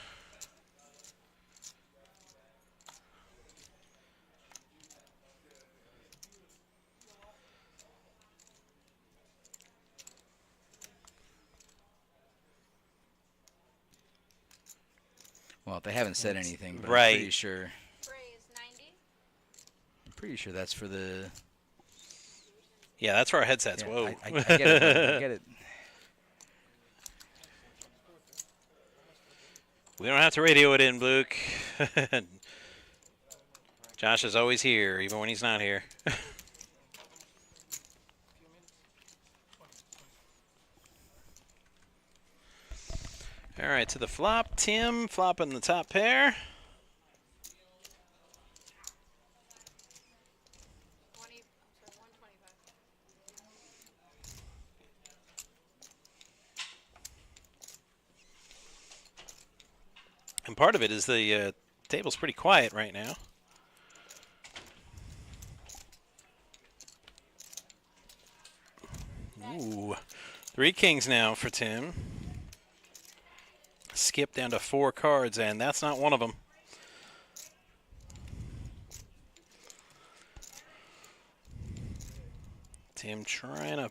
Well, they haven't said anything, but Right. I'm pretty sure. Raise 90. I'm pretty sure that's for the. Yeah, that's for our headsets. Yeah, Whoa. I get it. I get it. We don't have to radio it in, Luke. Josh is always here, even when he's not here. All right, to the flop. Tim flopping the top pair. 125. And part of it is the table's pretty quiet right now. Ooh, 3 kings now for Tim. Skip down to 4 cards, and that's not one of them. Tim trying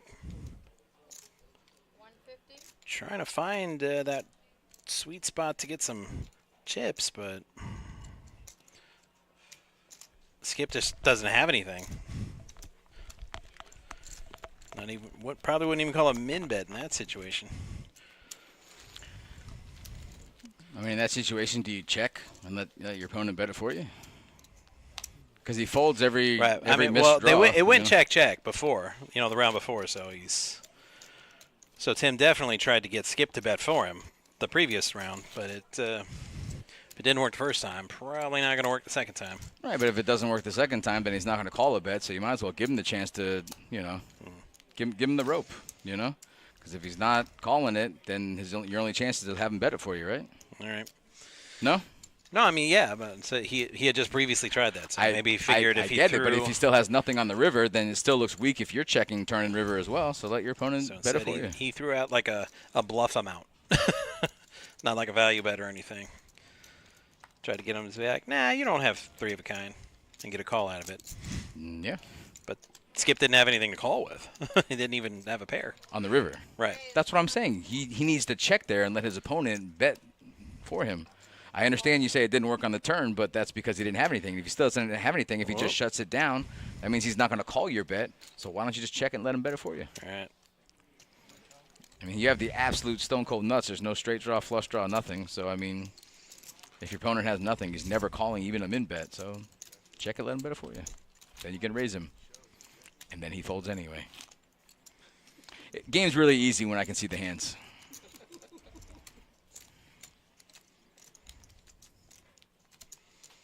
to find that sweet spot to get some chips, but Skip just doesn't have anything. Not even probably wouldn't even call a min bet in that situation. I mean, in that situation, do you check and let your opponent bet it for you? Because he folds every Right. every I mean, missed well, draw, it went you know? check before, the round before. So Tim definitely tried to get Skip to bet for him the previous round, but if it didn't work the first time, probably not going to work the second time. Right, but if it doesn't work the second time, then he's not going to call a bet. So you might as well give him the chance to, give him the rope, Because if he's not calling it, then your only chance is to have him bet it for you, right? All right. No. No, I mean, yeah, but so he had just previously tried that, so maybe he figured I if he get threw. it, but if he still has nothing on the river, then it still looks weak if you're checking turn and river as well. So let your opponent So bet it instead for you. he threw out like a bluff amount, not like a value bet or anything. Tried to get him to be like, nah, you don't have 3 of a kind, and get a call out of it. Yeah. But Skip didn't have anything to call with. He didn't even have a pair. On the river. Right. That's what I'm saying. He needs to check there and let his opponent bet for him. I understand you say it didn't work on the turn, but that's because he didn't have anything. If he still doesn't have anything, if he just shuts it down, that means he's not going to call your bet. So why don't you just check it and let him bet it for you? All right. I mean, you have the absolute stone cold nuts. There's no straight draw, flush draw, nothing. So, I mean, if your opponent has nothing, he's never calling even a min bet. So check it, let him bet it for you. Then you can raise him. And then he folds anyway. Game's really easy when I can see the hands.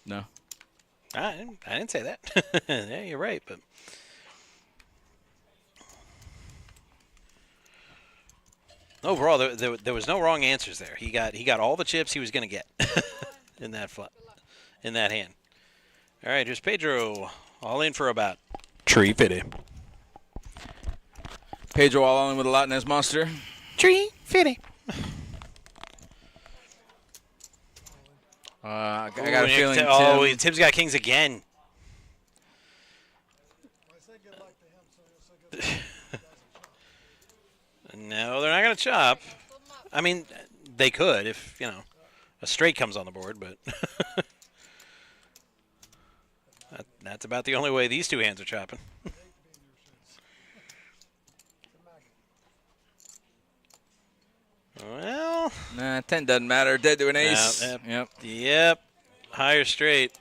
No. I didn't say that. Yeah, you're right, but overall, there was no wrong answers there. He got all the chips he was going to get in that hand. All right, here's Pedro, all in for about 350. Pedro all in with a lot in his monster. 350. I got a feeling Tim's got kings again. No, they're not going to chop. I mean, they could if, a straight comes on the board, but that's about the only way these 2 hands are chopping. Well, nah, 10 doesn't matter. Dead to an ace. Yep. Higher straight.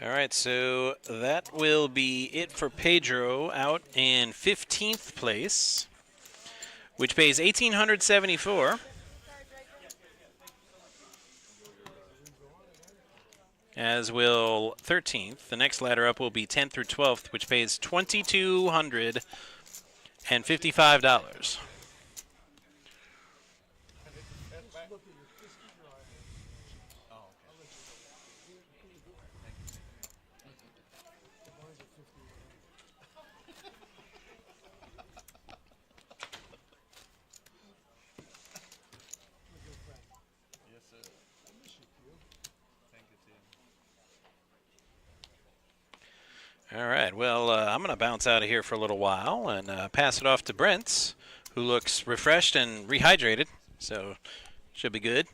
All right, so that will be it for Pedro out in 15th place, which pays $1,874. As will 13th. The next ladder up will be 10th through 12th, which pays $2,255. All right, well, I'm going to bounce out of here for a little while and pass it off to Brent, who looks refreshed and rehydrated, so should be good.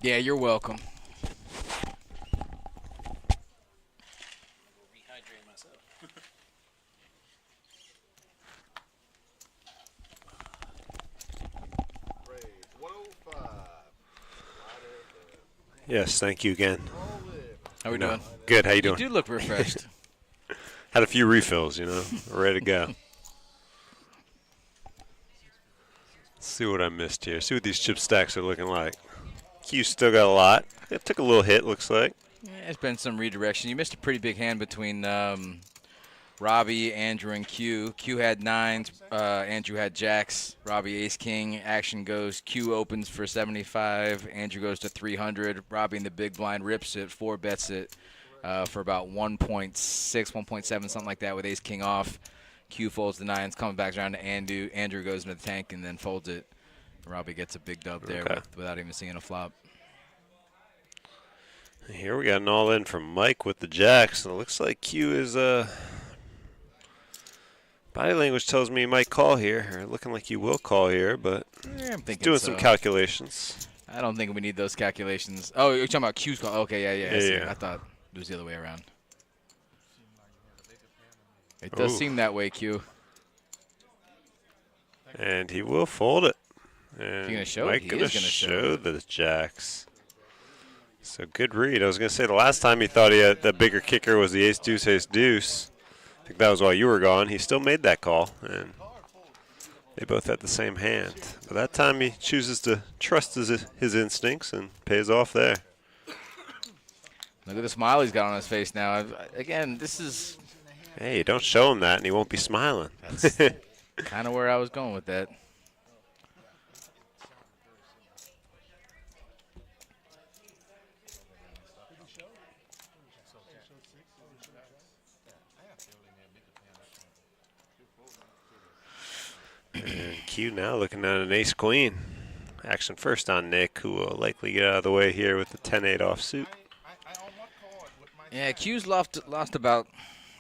Yeah, you're welcome. Rehydrate myself. Yes, thank you again. How we doing? Good. How you doing? You do look refreshed. Had a few refills, ready to go. Let's see what I missed here. See what these chip stacks are looking like. Q still got a lot. It took a little hit, looks like. Yeah, it's been some redirection. You missed a pretty big hand between Robbie, Andrew, and Q. Q had 9s. Andrew had jacks. Robbie ace king. Action goes. Q opens for 75. Andrew goes to 300. Robbie in the big blind rips it. 4 bets it for about 1.6, 1.7, something like that with ace king off. Q folds the 9s, comes back around to Andrew. Andrew goes into the tank and then folds it. Robbie gets a big dub there without even seeing a flop. Here we got an all-in from Mike with the jacks, and it looks like Q is body language tells me he might call here, or looking like he will call here, but I'm thinking doing some calculations. I don't think we need those calculations. Oh, you're talking about Q's call. Okay, yeah. I thought it was the other way around. It does seem that way, Q. And he will fold it. And gonna show? Mike He gonna is gonna show the jacks. So good read. I was gonna say the last time he thought he had the bigger kicker was the ace deuce ace deuce. I think that was while you were gone. He still made that call, and they both had the same hand. But that time he chooses to trust his instincts and pays off there. Look at the smile he's got on his face now. Again, this is. Hey, don't show him that, and he won't be smiling. That's kind of where I was going with that. And Q now looking at an ace-queen. Action first on Nick, who will likely get out of the way here with the 10-8 offsuit. Yeah, Q's lost about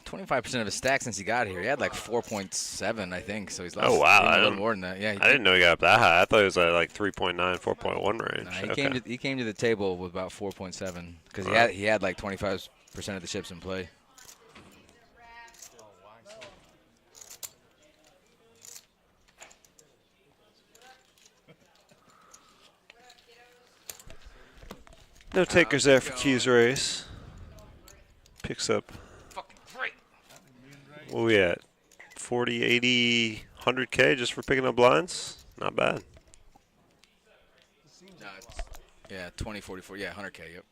25% of his stack since he got here. He had like 4.7, I think, so he's lost a little more than that. Yeah, I didn't know he got up that high. I thought he was at like 3.9, 4.1 range. Nah, he came to the table with about 4.7 because he had like 25% of the chips in play. No takers there for Q's raise. Picks up. What are we at? 40, 80, 100K just for picking up blinds? Not bad. Yeah, 20, 44. Yeah, 100K, yep.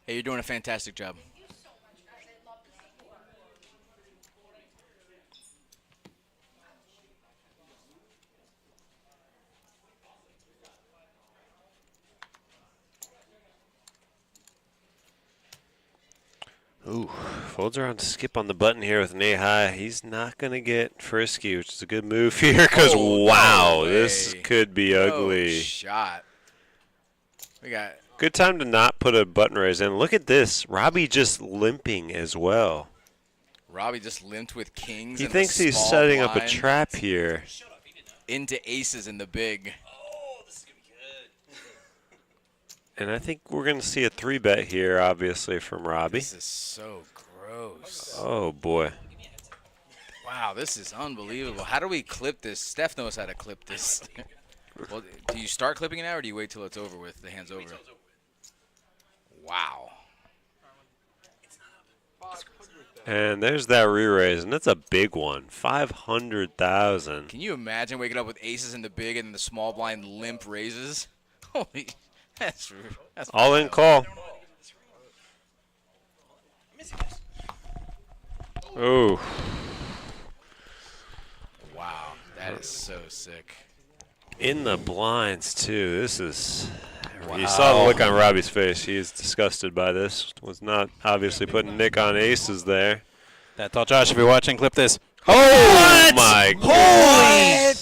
Hey, you're doing a fantastic job. Ooh, folds around to skip on the button here with an A high. He's not going to get frisky, which is a good move here because, wow, this could be ugly. Shot. We got good time to not put a button raise in. Look at this. Robbie just limping as well. Robbie just limped with kings. He thinks he's setting up a trap here. Into aces in the big. And I think we're going to see a 3-bet here, obviously, from Robbie. This is so gross. Oh, boy. Wow, this is unbelievable. How do we clip this? Steph knows how to clip this. Well, do you start clipping it now, or do you wait till it's over with? The hand's over. Wow. And there's that re-raise, and that's a big one. 500,000. Can you imagine waking up with aces in the big and the small blind limp raises? Holy. That's all in call. Oh. Wow, that is so sick. In the blinds, too. This is... Wow. You saw the look on Robbie's face. He is disgusted by this. Was not obviously putting Nick on aces there. That's all, Josh. If you're watching, clip this. Oh, my God.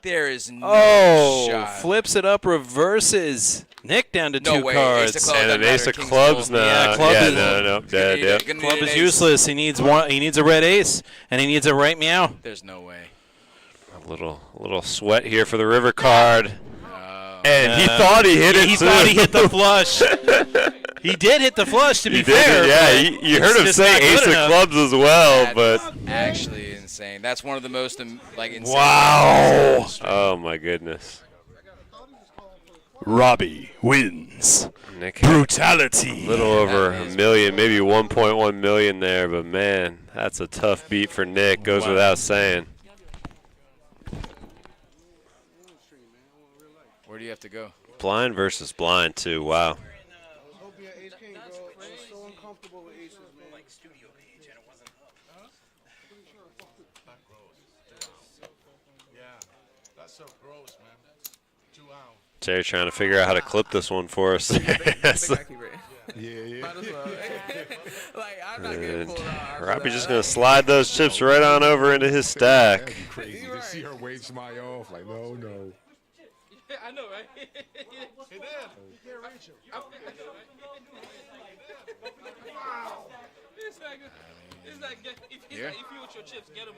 There is no shot. Flips it up, reverses. Nick down to 2 way. cards. And an ace of clubs now. Yeah, club is, no, dead, yep. Club is useless. He needs one. He needs a red ace, and he needs a right meow. There's no way. A little sweat here for the river card. And he thought he hit it, He thought he hit the flush. He did hit the flush, to be fair. You heard him say ace of clubs as well, but actually insane. That's one of the most insane. Wow! Oh my goodness. Robbie wins. Nick, brutality. A little over a million, maybe 1.1 million there, but man, that's a tough beat for Nick. Goes without saying. Where do you have to go? Blind versus blind, too. Wow. I was hoping an ace king, bro. I was so uncomfortable with aces, man. Like studio page, and it wasn't up. That gross. Yeah, that's so gross, man. 2 out. Terry trying to figure out how to clip this one for us. Yeah. Might as well. Like, I'm not getting pulled out. Robbie just going to slide those chips right on over into his stack. Crazy to see her wave smile off. Like, no. I know, right? He did. You can't reach him. It's like if you with your chips, get them,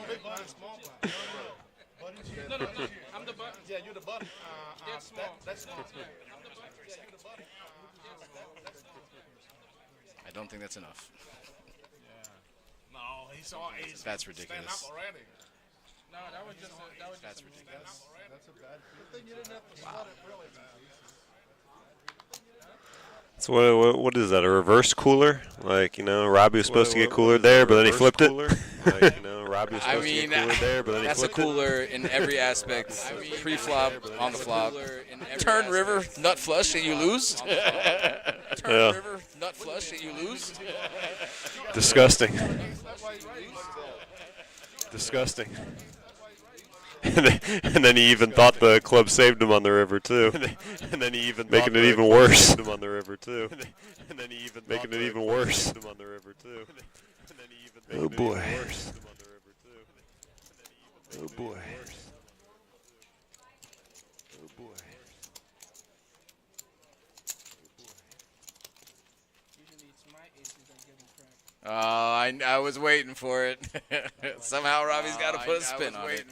Big blind, small blind. No, I'm the button. Yeah, you're the button. That's small. That's small. I don't think that's enough. No, he saw ace. That's ridiculous. Stand up already. No, that was just That's ridiculous. That's a bad thing. You didn't have to spot it really bad. So what is that, a reverse cooler? Like, Robbie was supposed to get cooler there, but then he flipped it? Like, Robbie was I supposed to mean, get cooler there, but then he that's a flipped it? cooler in every aspect. Pre-flop, on the flop. Turn river, nut flush, and you lose. Turn river, nut flush, and you lose. Disgusting. Disgusting. And then he even thought the club saved him on the river too. And then he even making it even worse. Him on the river too. And then he even making it even worse. Him on the river too. Oh boy. Oh boy. Oh boy. I was waiting for it. Somehow Robbie's got to put a spin on it.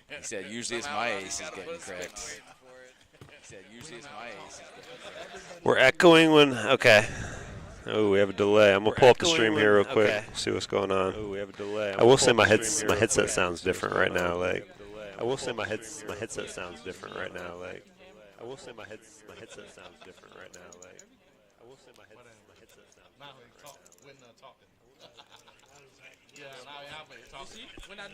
He said, usually it's my ace is getting cracked. We're echoing when, okay. Oh, we have a delay. I'm gonna pull up the stream here real quick. See what's going on. Oh, we have a delay. I will say my headset sounds different right now. Like, I will say my headset sounds different right now. Like, I will say my headset sounds different right now. Like, I will say my headset sounds. Now he's talking. Yeah, now he have it talking. See, when I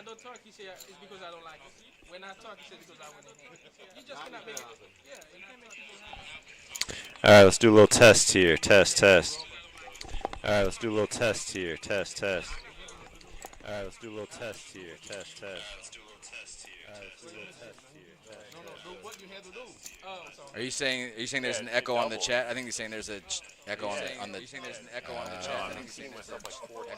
don't talk, he say it's because I don't like it. When I talk, he says because I want to hang. You just cannot make it. Yeah, you can't make people happy. All right, let's do a little test here. Test. All right, let's do a little test here. Test. All right, let's do a little test here. Test. All right, let's do a little test here. No, do what you had to do. Are you saying there's an echo on the chat? I think he's saying there's an echo on the. You're saying there's an echo on the chat. I think he's saying there's an echo on the chat.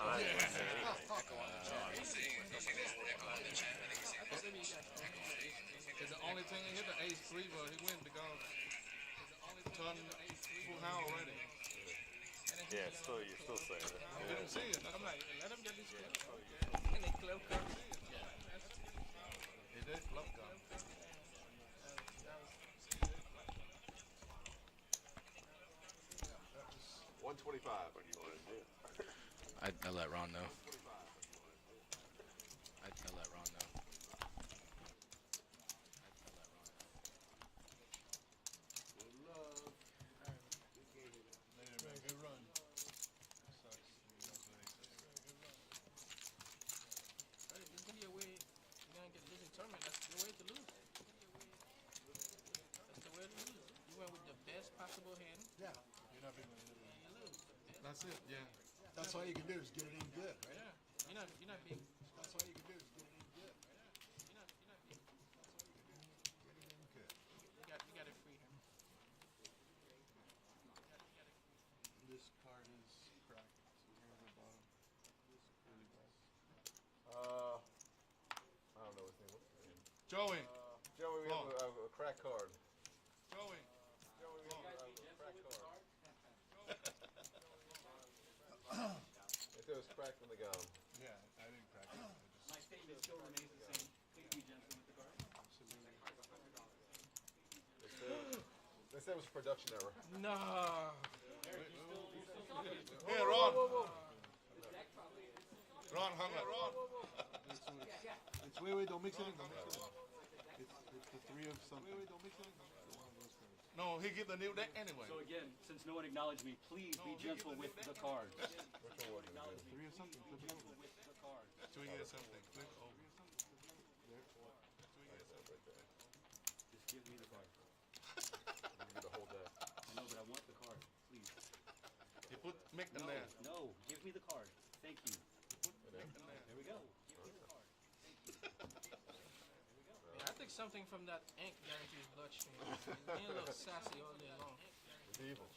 It's the only thing he hit the ace 3, but he win because it's the only turn full now already. Yeah, you're still saying it. You didn't see it. I'm like, let him get this shit. And they club come. He did flop gun. 125. What do you want to do? I let Ron know. I let Ron know. Good run. There's gonna be a way you're gonna get this tournament. That's the way to lose. That's the way to lose. You went with the best possible hand. Yeah. That's it, yeah. That's all you can do is get it in good, right? Yeah. You're not being. That's all you can do is get it in good. You're not being. Get it in good. You got it free here. This card is cracked. So here on the bottom. This is really bad. I don't know his name. What's his name? Joey. Joey, we have a crack card. Joey. Joey, we have a crack card. If it was cracked when they got him. Yeah, I didn't crack it. My statement still remains the same. Please be gentle with the card. They said it was a production error. No. Here, Ron. Ron hung up. It's wait, don't mix it in, don't mix it in. It's the 3 of something. Wait, don't mix it in. It's one of those cards. No, he get the new deck anyway. So again, since no one acknowledged me, please be gentle with the cards. 3 of something, flip it over. With the cards. 2 years something. Flip over. Give me the card. You need to hold that. I know, but I want the card. Please. You put Mick in No, there. no. Give me the card. Thank you. Put Mick in there. There we go. Give me the card. Thank you. Yeah, I think something from that ink guarantees bloodstream. He's being a little sassy all day long. It's evil.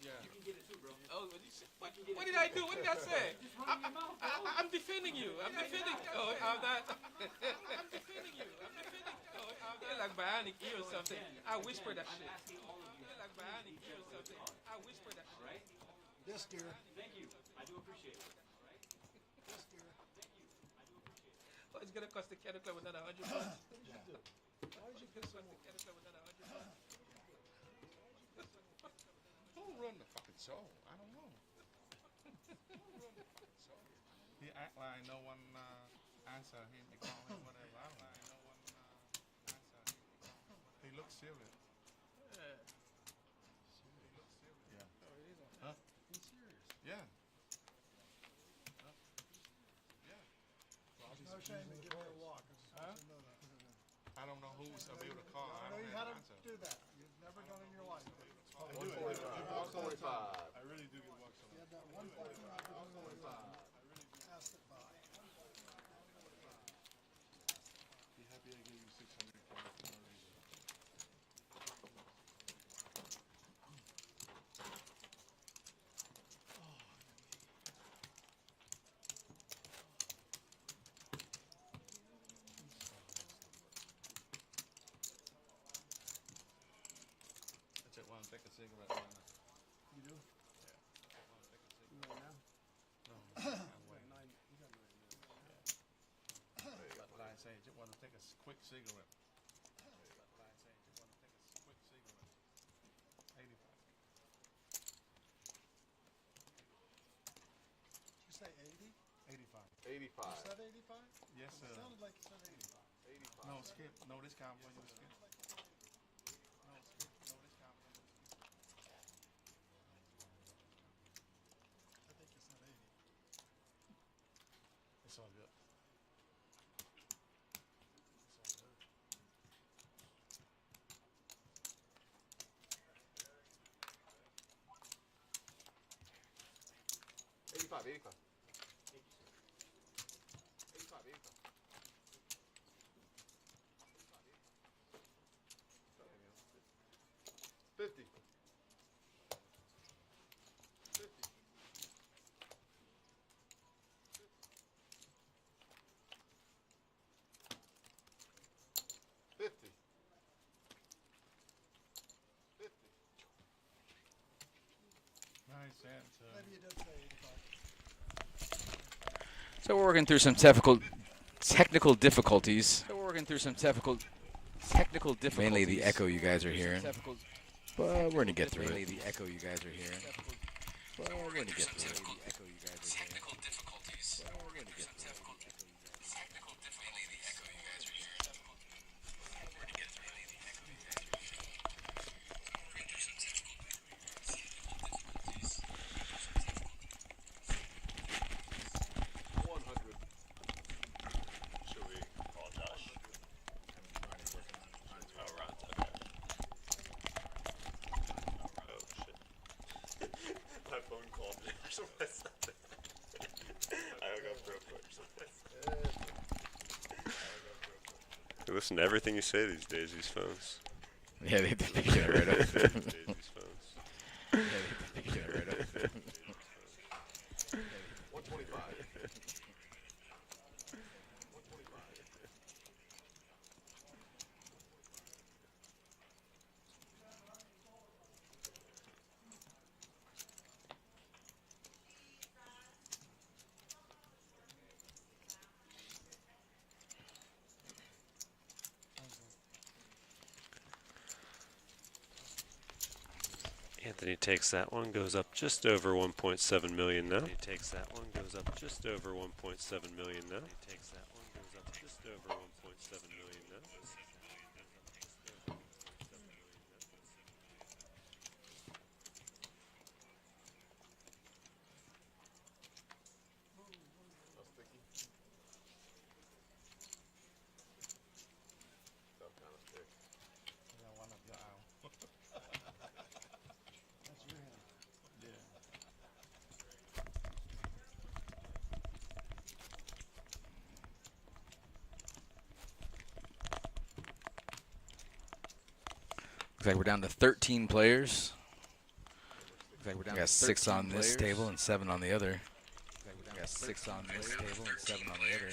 Yeah. You can get it too, bro. Oh, what did I do? What did I say? I'm defending you. I'm defending you. Oh, I'm not. I'm defending you. I'm defending you. Oh, you're like bionic ear or something. I whisper that shit. You're like bionic ear or something. I whisper that shit. Right? This gear. Thank you. I do appreciate it. This gear. Oh, it's gonna cost the Kettle Club another $100. Why would you cost the Kettle Club another $100? Who run the fucking show? I don't know. He act like no one answer him. He call him whatever. I don't like no one answer him. He looks serious. Yeah. He looks serious. Yeah. Oh, it isn't. Huh? He's serious. Yeah. Huh? Yeah. No shame in giving her a walk. I just want you to know that. I don't know who's available to call. I I know don't you have had an to answer. do that. You've never done it in your life. 145. 145. I really do get walks You had that one fucking opportunity to pass it by. Be happy I gave you 600 for no reason. I just want to take a cigarette right now. You do? Yeah. I want to take a cigarette. You right now? No. You got 9 minutes. Like I say, just want to take a quick cigarette. Like I say, just want to take a quick cigarette. 85. Did you say 80? 85. 85. You said 85? Yes, It sir. sounded like you said 85. 85. No, skip. No, this cowboy. You skip. No, skip. No, this cowboy. I think you said 80. It's all good. It's all good. 85. 85. 50. 50. 50. 50. Nice answer. Maybe you did say 85. So we're working through some technical difficulties. Mainly the echo you guys are hearing. But we're gonna get through it. Should we call Josh? Oh, Ron's okay. Oh, shit. My phone called me. I hung up real quick. They listen to everything you say these days, these phones. Yeah, they pick it right up. These phones. 125. Anthony takes that one, goes up just over 1.7 million now. He takes that one, goes up just over 1.7 million now. He takes that one, goes up just over 1.7 million now. No sticky. Okay. Looks like we're down to 13 players. Looks like we're down. We got 6 on this table and 7 on the other. We got 6 on this table and 7 on the other.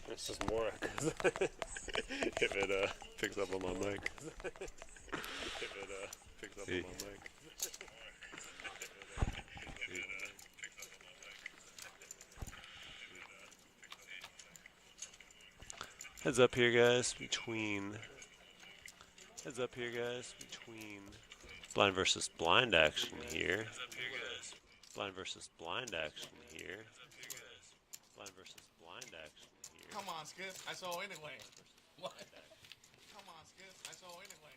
This is more if it picks up on my mic. If it picks up on my mic. Heads up here, guys, between blind versus blind action here. Blind versus blind action here. Blind versus blind action here. Come on, Skip. I saw anyway. What? Come on, Skip. I saw anyway.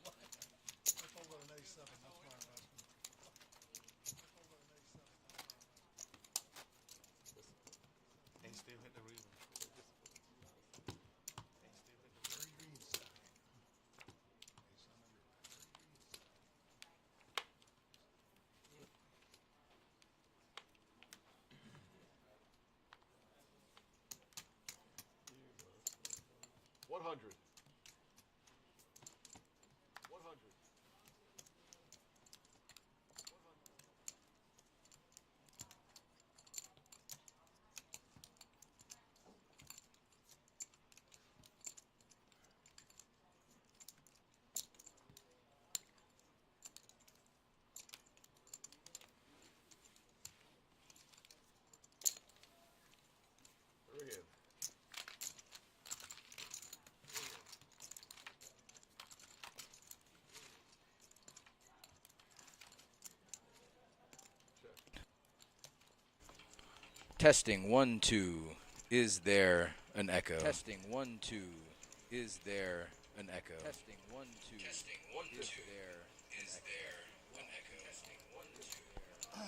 What? I told her an A7. That's my investment. Ain't still hit the reason. Very green side. $100. Testing 1 2. Is there an echo? Testing 1 2. Is there an echo? Testing 1 2. Testing 1 2. Is there an echo? Testing 1 2. Is there an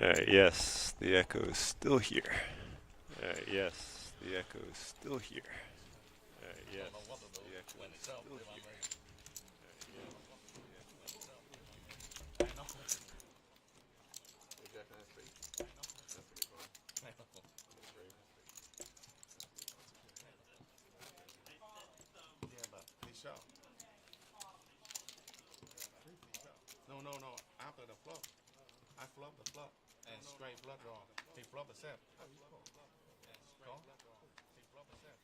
All right, yes, the echo is still here. All right, yes, the echo is still here. All right, yes, the echo is still here. Yeah, but he shot. No. After the flop, I flop the flop and straight blood draw. He flop the set. Call. He flop the set.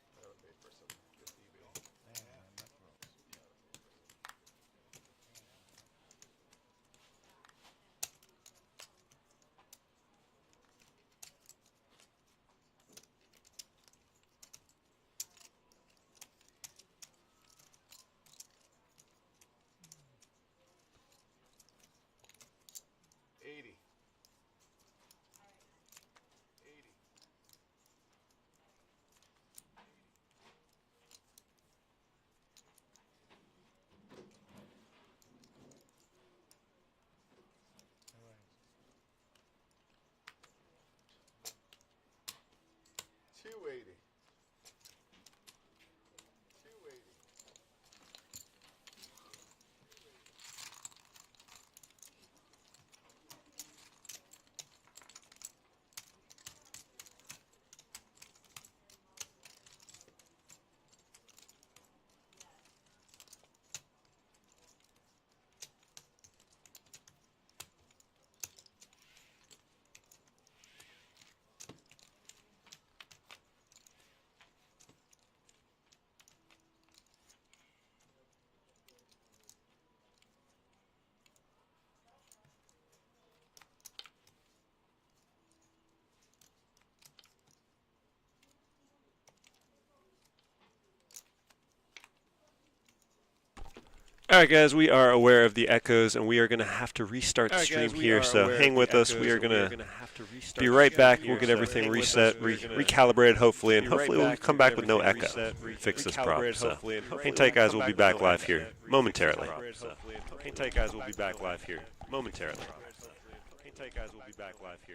All right, guys, we are aware of the echoes, and we are going to have to restart the stream here, so hang with us. We are going to be right back. We'll get everything reset, recalibrated, hopefully, and hopefully we'll come back with no echo. Fix this problem. So hang tight, guys. We'll be back live here momentarily. Hang tight, guys. We'll be back live here momentarily. Hang tight, guys. We'll be back live here.